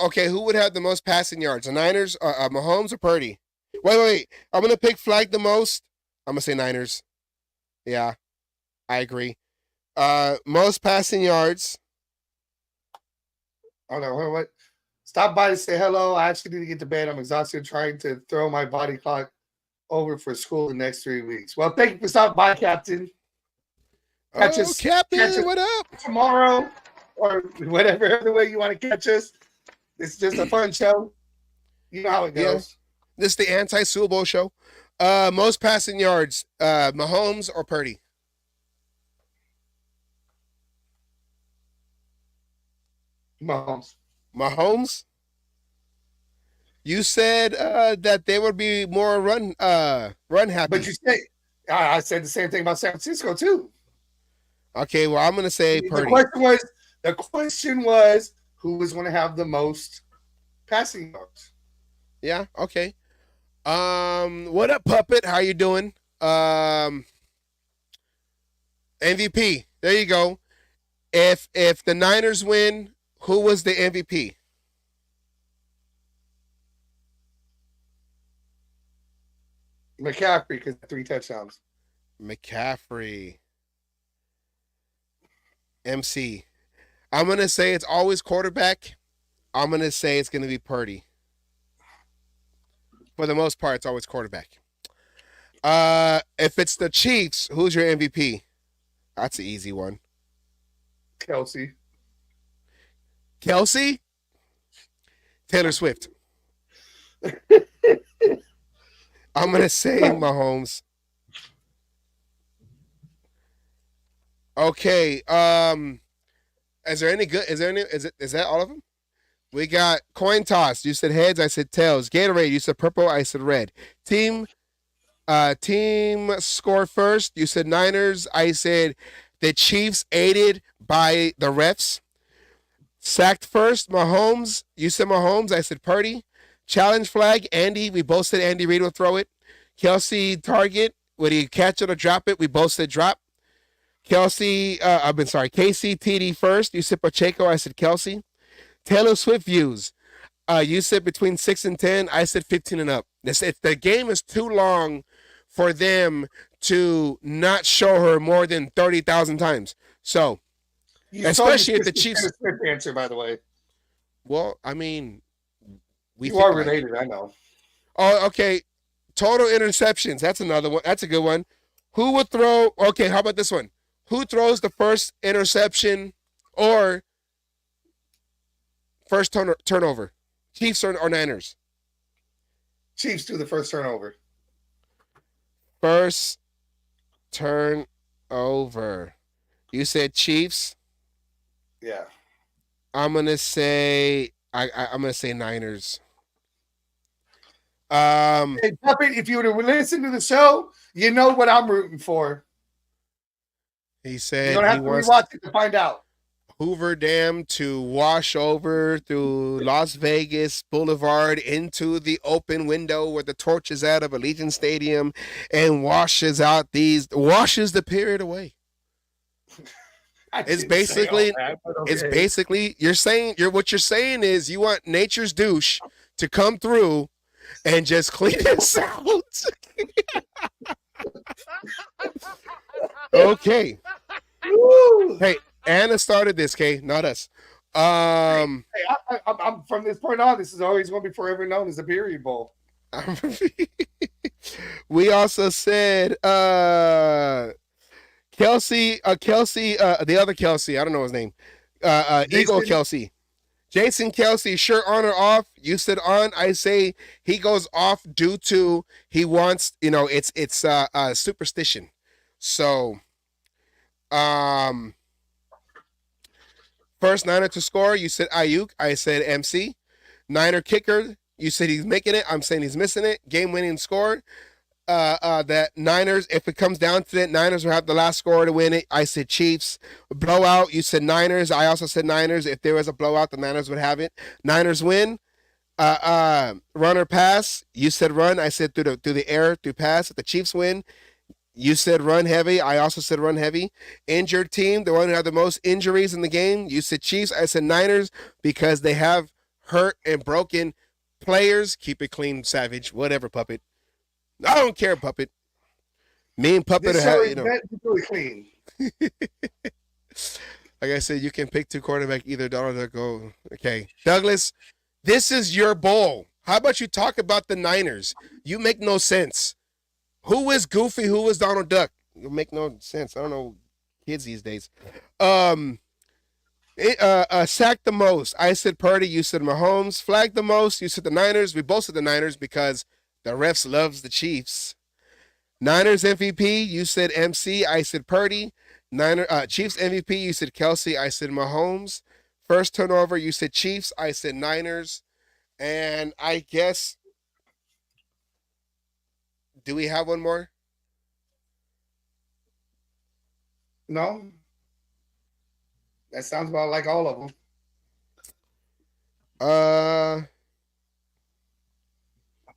would have the most passing yards? The Niners, Mahomes or Purdy? Wait. I'm gonna pick flag the most. I'm gonna say Niners. Yeah, I agree. Most passing yards. Oh no, what? Stop by to say hello. I actually need to get to bed. I'm exhausted trying to throw my body clock over for school the next 3 weeks. Well, thank you for stopping by, Captain. Catch us, Captain, what up? Tomorrow or whatever other way you want to catch us. It's just a fun show. You know how it goes. Yeah. This is the anti-Super Bowl show. Most passing yards, Mahomes or Purdy? Mahomes? You said that they would be more run happy. But you say I said the same thing about San Francisco too. Okay, well, I'm gonna say Purdy. The question was who was going to have the most passing yards. Yeah. Okay. What up, Puppet? How you doing? MVP. There you go. If the Niners win, who was the MVP? McCaffrey because 3 touchdowns. McCaffrey. MC. I'm going to say it's always quarterback. I'm going to say it's going to be Purdy. For the most part, it's always quarterback. If it's the Chiefs, who's your MVP? That's an easy one. Kelsey. Kelsey? Taylor Swift. I'm going to say Mahomes. Okay. Is that all of them? We got coin toss. You said heads, I said tails. Gatorade, you said purple, I said red. Team score first. You said Niners, I said the Chiefs aided by the refs. Sacked first, Mahomes. You said Mahomes, I said Purdy. Challenge flag, Andy. We both said Andy Reid will throw it. Kelsey target. Would he catch it or drop it? We both said drop. Casey TD first. You said Pacheco. I said Kelsey. Taylor Swift views. You said between 6 and 10. I said 15 and up. The game is too long for them to not show her more than 30,000 times. So, especially if the Chiefs. Swift answer, by the way. Well, I mean, you are related. I know. Oh, okay. Total interceptions. That's another one. That's a good one. Who would throw? Okay, how about this one? Who throws the first interception or first turnover? Chiefs or Niners? Chiefs do the first turnover. First turnover. You said Chiefs? Yeah. I'm gonna say I'm gonna say Niners. Hey, Puppet, if you would have listened to the show, you know what I'm rooting for. He said you don't have to rewatch it to find out. Hoover Dam to wash over through Las Vegas Boulevard into the open window where the torch is at of Allegiant Stadium and washes the period away. It's basically what you're saying is you want nature's douche to come through and just clean us out. Okay. Hey, Anna started this, Kay, not us. I'm from this point on, this is always going to be forever known as the period bowl. We also said Kelsey, the other Kelsey, I don't know his name. Eagle Kelsey. Jason Kelsey, sure on or off? You said on. I say he goes off due to he wants, it's superstition. So, first Niner to score, you said Ayuk. I said MC. Niner kicker, you said he's making it. I'm saying he's missing it. Game-winning score. That Niners, if it comes down to it, Niners will have the last score to win it. I said Chiefs. Blowout, you said Niners. I also said Niners. If there was a blowout, the Niners would have it. Niners win. Run or pass, you said run. I said through the air, through pass. If the Chiefs win, you said run heavy. I also said run heavy. Injured team, the one who had the most injuries in the game, you said Chiefs. I said Niners because they have hurt and broken players. Keep it clean, Savage. Whatever, Puppet. I don't care, Puppet. Me and Puppet are really clean. Like I said, you can pick two quarterbacks, either Donald or go. Okay, Douglas, this is your bowl. How about you talk about the Niners? You make no sense. Who is Goofy? Who is Donald Duck? You make no sense. I don't know kids these days. Sack the most. I said Purdy. You said Mahomes. Flag the most. You said the Niners. We both said the Niners because the refs loves the Chiefs. Niners MVP, you said MC. I said Purdy. Chiefs MVP, you said Kelsey. I said Mahomes. First turnover, you said Chiefs. I said Niners. And I guess, do we have one more? No. That sounds about like all of them.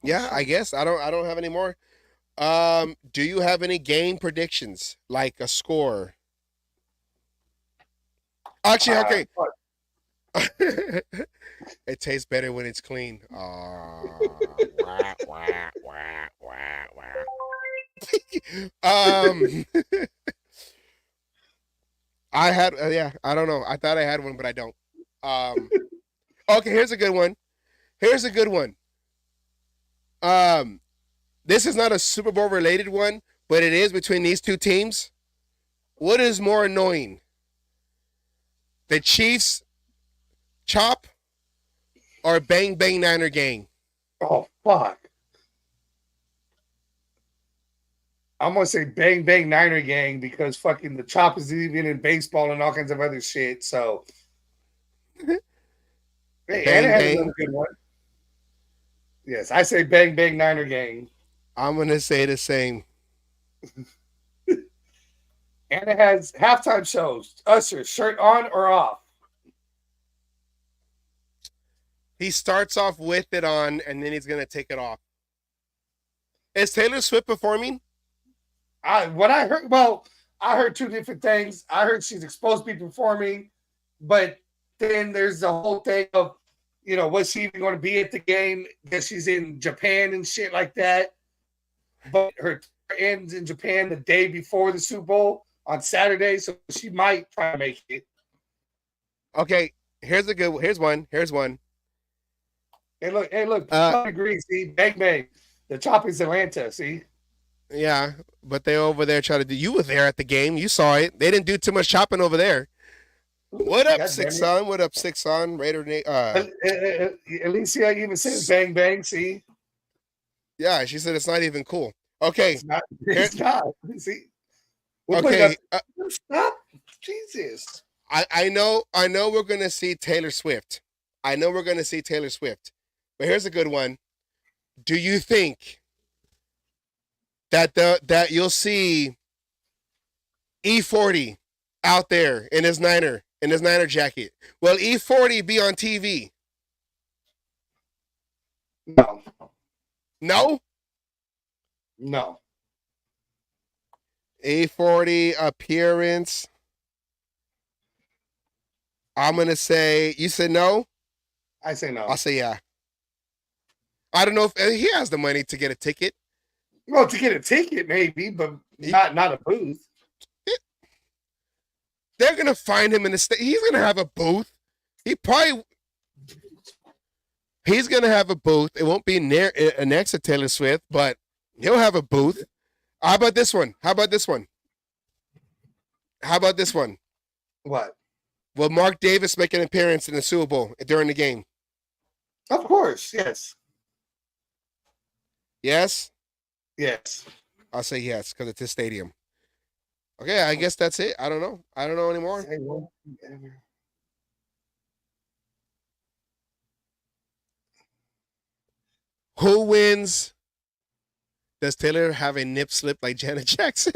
Yeah, I guess I don't have any more. Do you have any game predictions, like a score? Actually, okay. It tastes better when it's clean. Wah, wah, wah, wah, wah. I had yeah, I don't know. I thought I had one, but I don't. Um, okay, here's a good one. Here's a good one. Um, this is not a Super Bowl related one, but it is between these two teams. What is more annoying? The Chiefs chop or Bang Bang Niner gang? Oh fuck. I'm gonna say Bang Bang Niner Gang because fucking the chop is even in baseball and all kinds of other shit. So, hey, Bang Anna had Bang. another good one. Yes, I say Bang Bang Niner Gang. I'm gonna say the same. Anna has halftime shows. Usher, shirt on or off? He starts off with it on, and then he's gonna take it off. Is Taylor Swift performing? I heard two different things. I heard she's supposed to be performing, but then there's the whole thing of, was she even going to be at the game? That she's in Japan and shit like that. But her tour ends in Japan the day before the Super Bowl on Saturday, so she might try to make it. Okay, here's one. Here's one. Hey, look, I agree. See, bang bang, the chop is Atlanta. See, Yeah, but they over there try to do. You were there at the game. You saw it. They didn't do too much chopping over there. What up, God Six damn it. Son? What up, Six Son? Raider. Alicia even says bang bang. See, Yeah, she said it's not even cool. Okay, it's not. It's not. See, okay. Stop, Jesus. I know we're gonna see Taylor Swift. I know we're gonna see Taylor Swift. But here's a good one. Do you think that you'll see E40 out there in his Niner jacket? Will E40 be on TV? No, No? no. E40 appearance. I'm gonna say you said no? I say no. I'll say yeah. I don't know if he has the money to get a ticket. Well, to get a ticket, maybe, but not a booth. They're gonna find him in the state. He's gonna have a booth. He's gonna have a booth. It won't be next to Taylor Swift, but he'll have a booth. How about this one? What? Will Mark Davis make an appearance in the Super Bowl during the game? Of course, yes. Yes? Yes. I'll say yes, because it's his stadium. Okay, I guess that's it. I don't know anymore. Say one. Who wins? Does Taylor have a nip slip like Janet Jackson?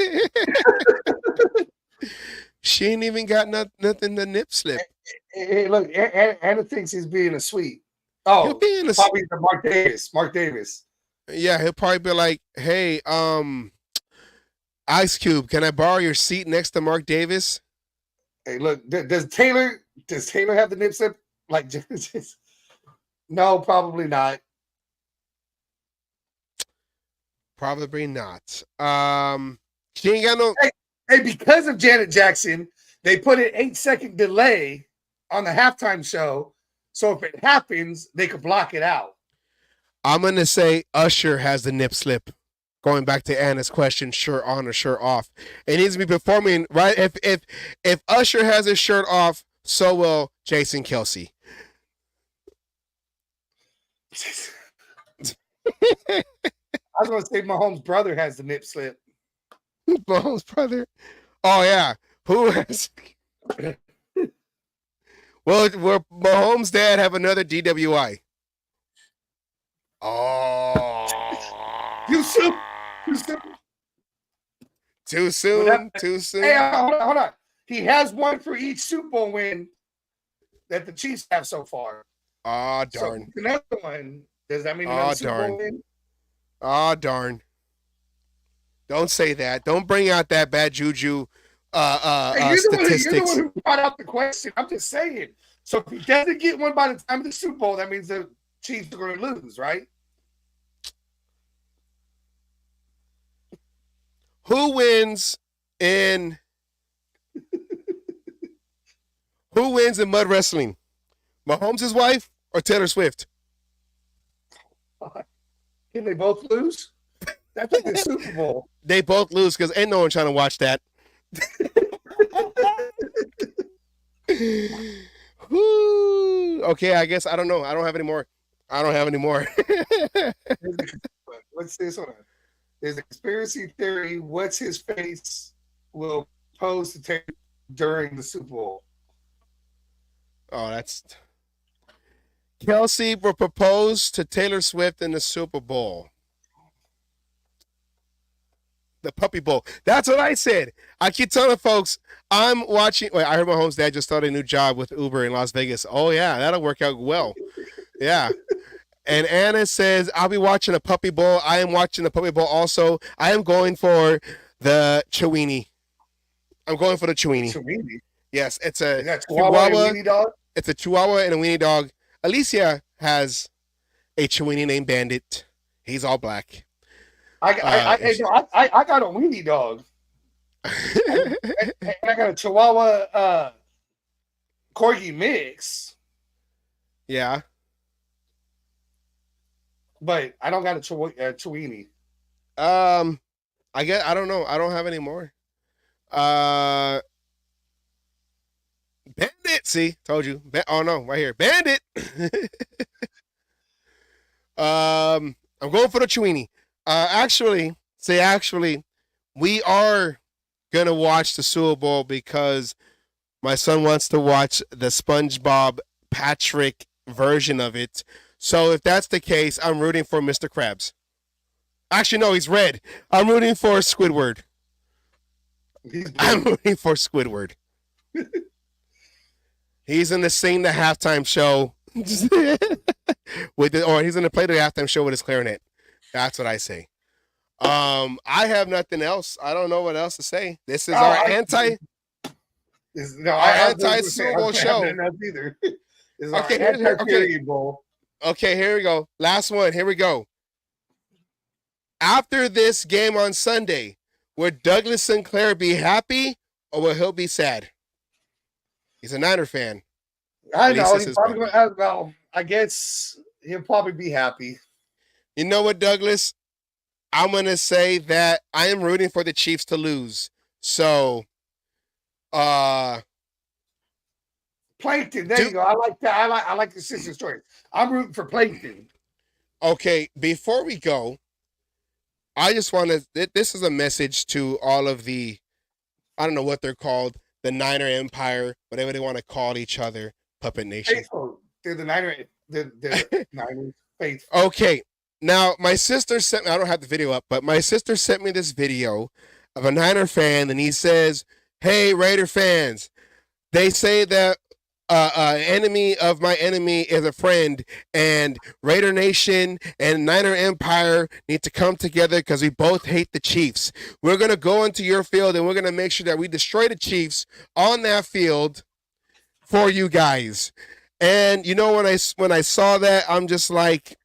She ain't even got nothing to nip slip. Hey, look, Anna thinks he's being a sweet. He'll Oh, be in a probably the Mark Davis. Mark Davis. Yeah, he'll probably be like, "Hey, Ice Cube, can I borrow your seat next to Mark Davis?" Hey, look, does Taylor have the nip slip like Genesis? No, probably not. Probably not. She ain't got no. Hey, because of Janet Jackson, they put an 8-second delay on the halftime show, so if it happens, they could block it out. I'm gonna say Usher has the nip slip. Going back to Anna's question, shirt on or shirt off. It needs to be performing right. If Usher has his shirt off, so will Jason Kelsey. I was going to say Mahomes' brother has the nip slip. Mahomes' brother. Oh yeah, who has? Well, will Mahomes' dad have another DWI? Oh, You soon. Too soon. Too soon. Hey, hold on. He has one for each Super Bowl win that the Chiefs have so far. Ah, darn. So another one. Does that mean another Super Bowl win? Ah, darn. Don't say that. Don't bring out that bad juju Hey, you're statistics. the one who brought out the question. I'm just saying. So if he doesn't get one by the time of the Super Bowl, that means the Chiefs are going to lose, right? Who wins in mud wrestling? Mahomes' wife or Taylor Swift? Can they both lose? That's like the Super Bowl. They both lose because ain't no one trying to watch that. Woo. Okay, I guess I don't know. I don't have any more. What's this one? There's a conspiracy theory. What's his face will pose to take during the Super Bowl? Oh, that's Kelsey will propose to Taylor Swift in the Super Bowl. The Puppy Bowl. That's what I said. I keep telling folks I'm watching. Wait, I heard my home's dad just started a new job with Uber in Las Vegas. Oh yeah, that'll work out well. Yeah. And Anna says I'll be watching a Puppy Bowl. I am watching the Puppy Bowl also. I am going for the Chiweenie. I'm going for the Chiweenie. Chiweenie. Yes, it's a Chihuahua. Weenie dog? It's a Chihuahua and a weenie dog. Alicia has a Chiweenie named Bandit. He's all black. I got a weenie dog. and I got a Chihuahua Corgi mix. Yeah. But I don't got a Chiweenie. I don't know. I don't have any more. Bandit. See, told you. Oh no, right here. Bandit. I'm going for the Chiweenie. Actually, we are gonna watch the Super Bowl because my son wants to watch the SpongeBob Patrick version of it. So if that's the case, I'm rooting for Mr. Krabs. Actually, no, he's red. I'm rooting for Squidward. I'm rooting for Squidward. He's in the Sing the Halftime Show he's going to play the halftime show with his clarinet. That's what I say. I have nothing else. I don't know what else to say. This is our anti Super Bowl show. Okay, here we go. Last one. Here we go. After this game on Sunday, would Douglas Sinclair be happy or will he be sad? He's a Niner fan. I know. I guess he'll probably be happy. You know what, Douglas? I'm going to say that I am rooting for the Chiefs to lose. So, Plankton. There you go. I like that. I like the sister story. I'm rooting for Plankton. Okay, before we go, I just want to. This is a message to all of the, I don't know what they're called, the Niner Empire, whatever they want to call each other, Puppet Nation. Faithful. They're the Niner. The Niners. Faithful. Okay, now my sister sent me. I don't have the video up, but my sister sent me this video of a Niner fan, and he says, "Hey, Raider fans, they say that enemy of my enemy is a friend, and Raider Nation and Niner Empire need to come together because we both hate the Chiefs. We're going to go into your field and we're going to make sure that we destroy the Chiefs on that field for you guys." And you know, when I saw that, I'm just like,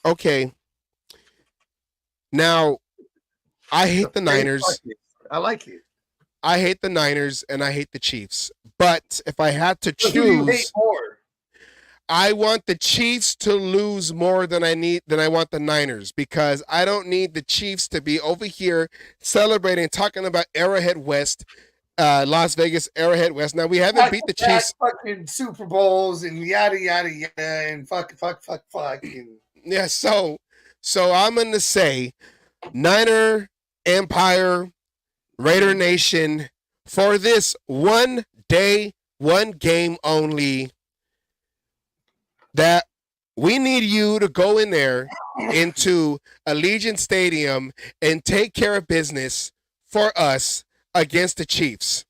okay. Now, I hate the Niners. I like it. I hate the Niners and I hate the Chiefs. But if I had to choose, who do you hate more? I want the Chiefs to lose more than I want the Niners, because I don't need the Chiefs to be over here celebrating, talking about Arrowhead West, Las Vegas Arrowhead West. Now, we haven't beat the Chiefs. Fucking Super Bowls and yada yada yada and fuck. And... Yeah, so I'm gonna say Niner Empire, Raider Nation, for this one day, one game only, that we need you to go in there into Allegiant Stadium and take care of business for us against the Chiefs.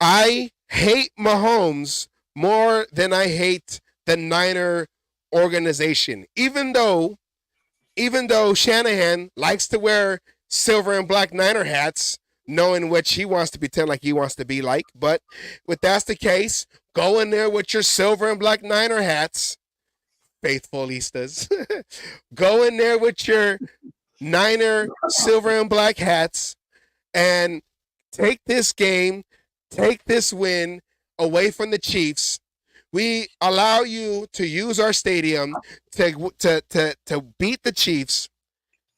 I hate Mahomes more than I hate the Niner organization. Even though Shanahan likes to wear silver and black Niner hats, knowing which he wants to pretend like he wants to be like. But if that's the case, Go in there with your silver and black Niner hats, faithfulistas. Go in there with your Niner silver and black hats and take this game, take this win away from the Chiefs. We allow you to use our stadium to beat the Chiefs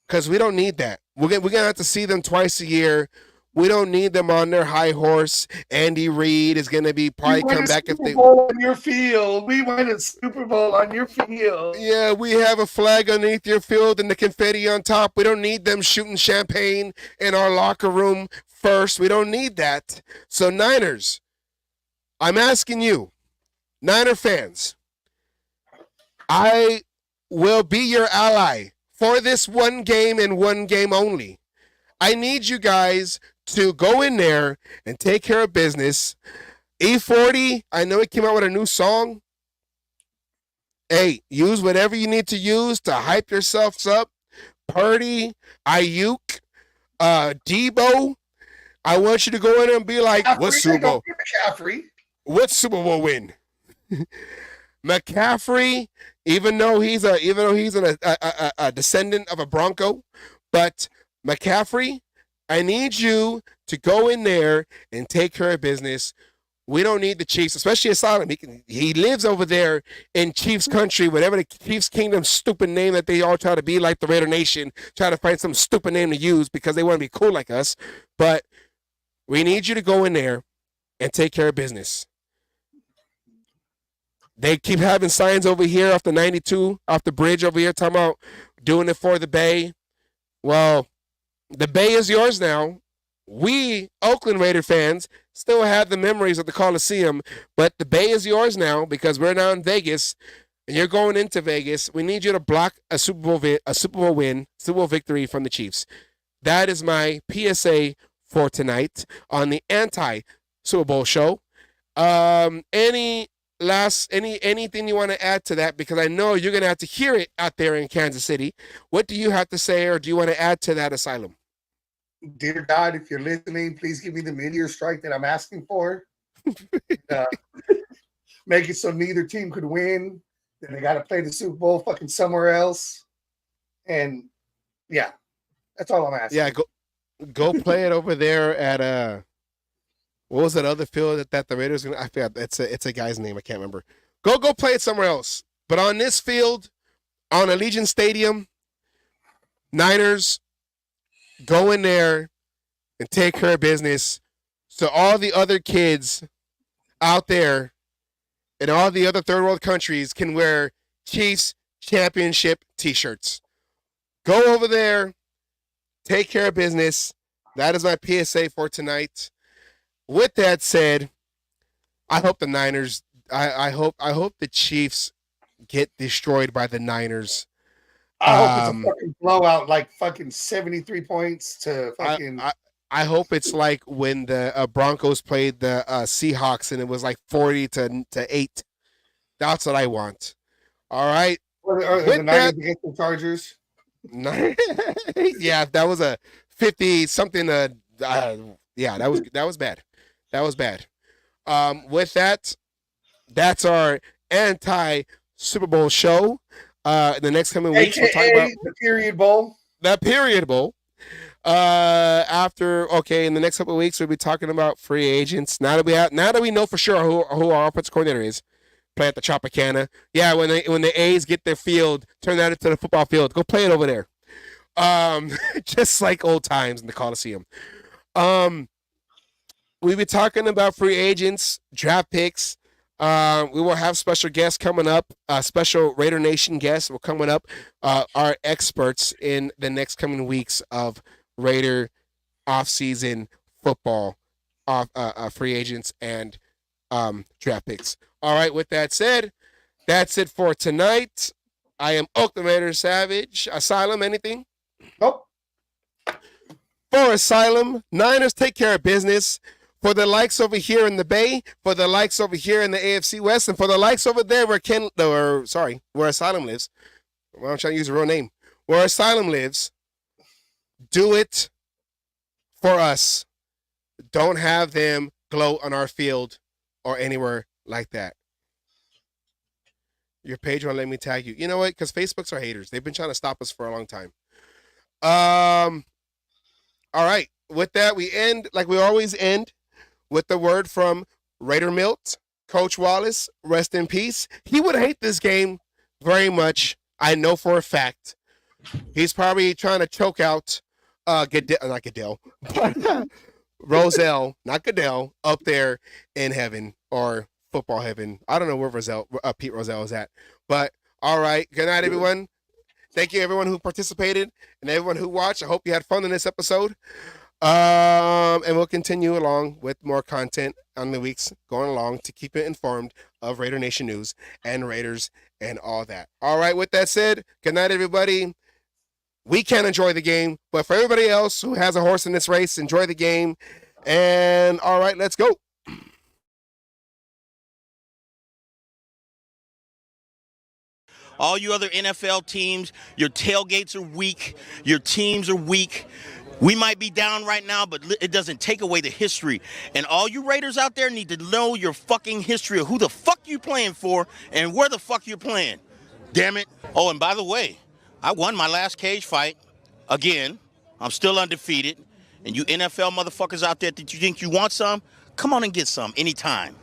because we don't need that. We're gonna have to see them twice a year. We don't need them on their high horse. Andy Reid is going to be probably come back if they on your field. We won a Super Bowl on your field. Yeah, we have a flag underneath your field and the confetti on top. We don't need them shooting champagne in our locker room first. We don't need that. So Niners, I'm asking you, Niner fans, I will be your ally for this one game and one game only. I need you guys to go in there and take care of business. E40, I know it came out with a new song. Hey, use whatever you need to use to hype yourselves up. Purdy, Ayuk, Debo. I want you to go in there and be like, what Super Bowl? What Super Bowl win? McCaffrey, even though he's a descendant of a Bronco, but McCaffrey, I need you to go in there and take care of business. We don't need the Chiefs, especially Asylum. He lives over there in Chiefs country, whatever the Chiefs Kingdom stupid name that they all try to be like the Raider Nation, try to find some stupid name to use because they want to be cool like us. But we need you to go in there and take care of business. They keep having signs over here off the 92, off the bridge over here, talking about doing it for the Bay. Well, the Bay is yours now. We, Oakland Raider fans, still have the memories of the Coliseum, but the Bay is yours now because we're now in Vegas, and you're going into Vegas. We need you to block a Super Bowl win, Super Bowl victory from the Chiefs. That is my PSA for tonight on the anti-Super Bowl show. Anything you want to add to that? Because I know you're going to have to hear it out there in Kansas City. What do you have to say, or do you want to add to that, Asylum? Dear God, if you're listening, please give me the meteor strike that I'm asking for. Make it so neither team could win. Then they got to play the Super Bowl fucking somewhere else. And yeah, that's all I'm asking. Yeah, go play it over there at what was that other field that the Raiders gonna? I forgot. It's a guy's name. I can't remember. Go play it somewhere else. But on this field, on Allegiant Stadium, Niners, go in there and take care of business. So all the other kids out there in all the other third world countries can wear Chiefs championship T-shirts. Go over there, take care of business. That is my PSA for tonight. With that said, I hope the Niners. I hope the Chiefs get destroyed by the Niners. I hope it's a fucking blowout, like fucking 73 points to fucking. I hope it's like when the Broncos played the Seahawks and it was like 40-8. That's what I want. All right. Or the Niners against the Chargers. Yeah, that was a 50-something. Yeah, that was bad. That was bad. With that, that's our anti-Super Bowl show. The next coming weeks, we'll talk about the Period Bowl. The Period Bowl. In the next couple of weeks, we'll be talking about free agents. Now that we know for sure who our offensive coordinator is, play at the Tropicana. Yeah, when the A's get their field, turn that into the football field. Go play it over there. Just like old times in the Coliseum. We'll be talking about free agents, draft picks. We will have special guests coming up. Special Raider Nation guests will coming up. Our experts in the next coming weeks of Raider off-season football, free agents and draft picks. All right. With that said, that's it for tonight. I am Oakland Raider Savage. Asylum, anything? Nope. For Asylum, Niners take care of business. For the likes over here in the Bay, for the likes over here in the AFC West, and for the likes over there where Asylum lives. Well, I'm trying to use a real name. Where Asylum lives, do it for us. Don't have them gloat on our field or anywhere like that. Your page won't let me tag you. You know what? Because Facebooks are haters. They've been trying to stop us for a long time. All right. With that, we end like we always end with the word from Raider Milt, Coach Wallace. Rest in peace. He would hate this game very much. I know for a fact. He's probably trying to choke out not Goodell, but Roselle, not Goodell, up there in heaven or football heaven. I don't know where Pete Rozelle is at. But all right. Good night, everyone. Thank you, everyone who participated and everyone who watched. I hope you had fun in this episode. And we'll continue along with more content on the weeks going along to keep it informed of Raider Nation news and Raiders and all that. All right. With that said, good night, everybody. We can enjoy the game, but for everybody else who has a horse in this race, enjoy the game. And all right, let's go. All you other NFL teams, your tailgates are weak. Your teams are weak. We might be down right now, but it doesn't take away the history. And all you Raiders out there need to know your fucking history of who the fuck you playing for and where the fuck you're playing. Damn it. Oh, and by the way, I won my last cage fight. Again, I'm still undefeated. And you NFL motherfuckers out there that you think you want some, come on and get some anytime.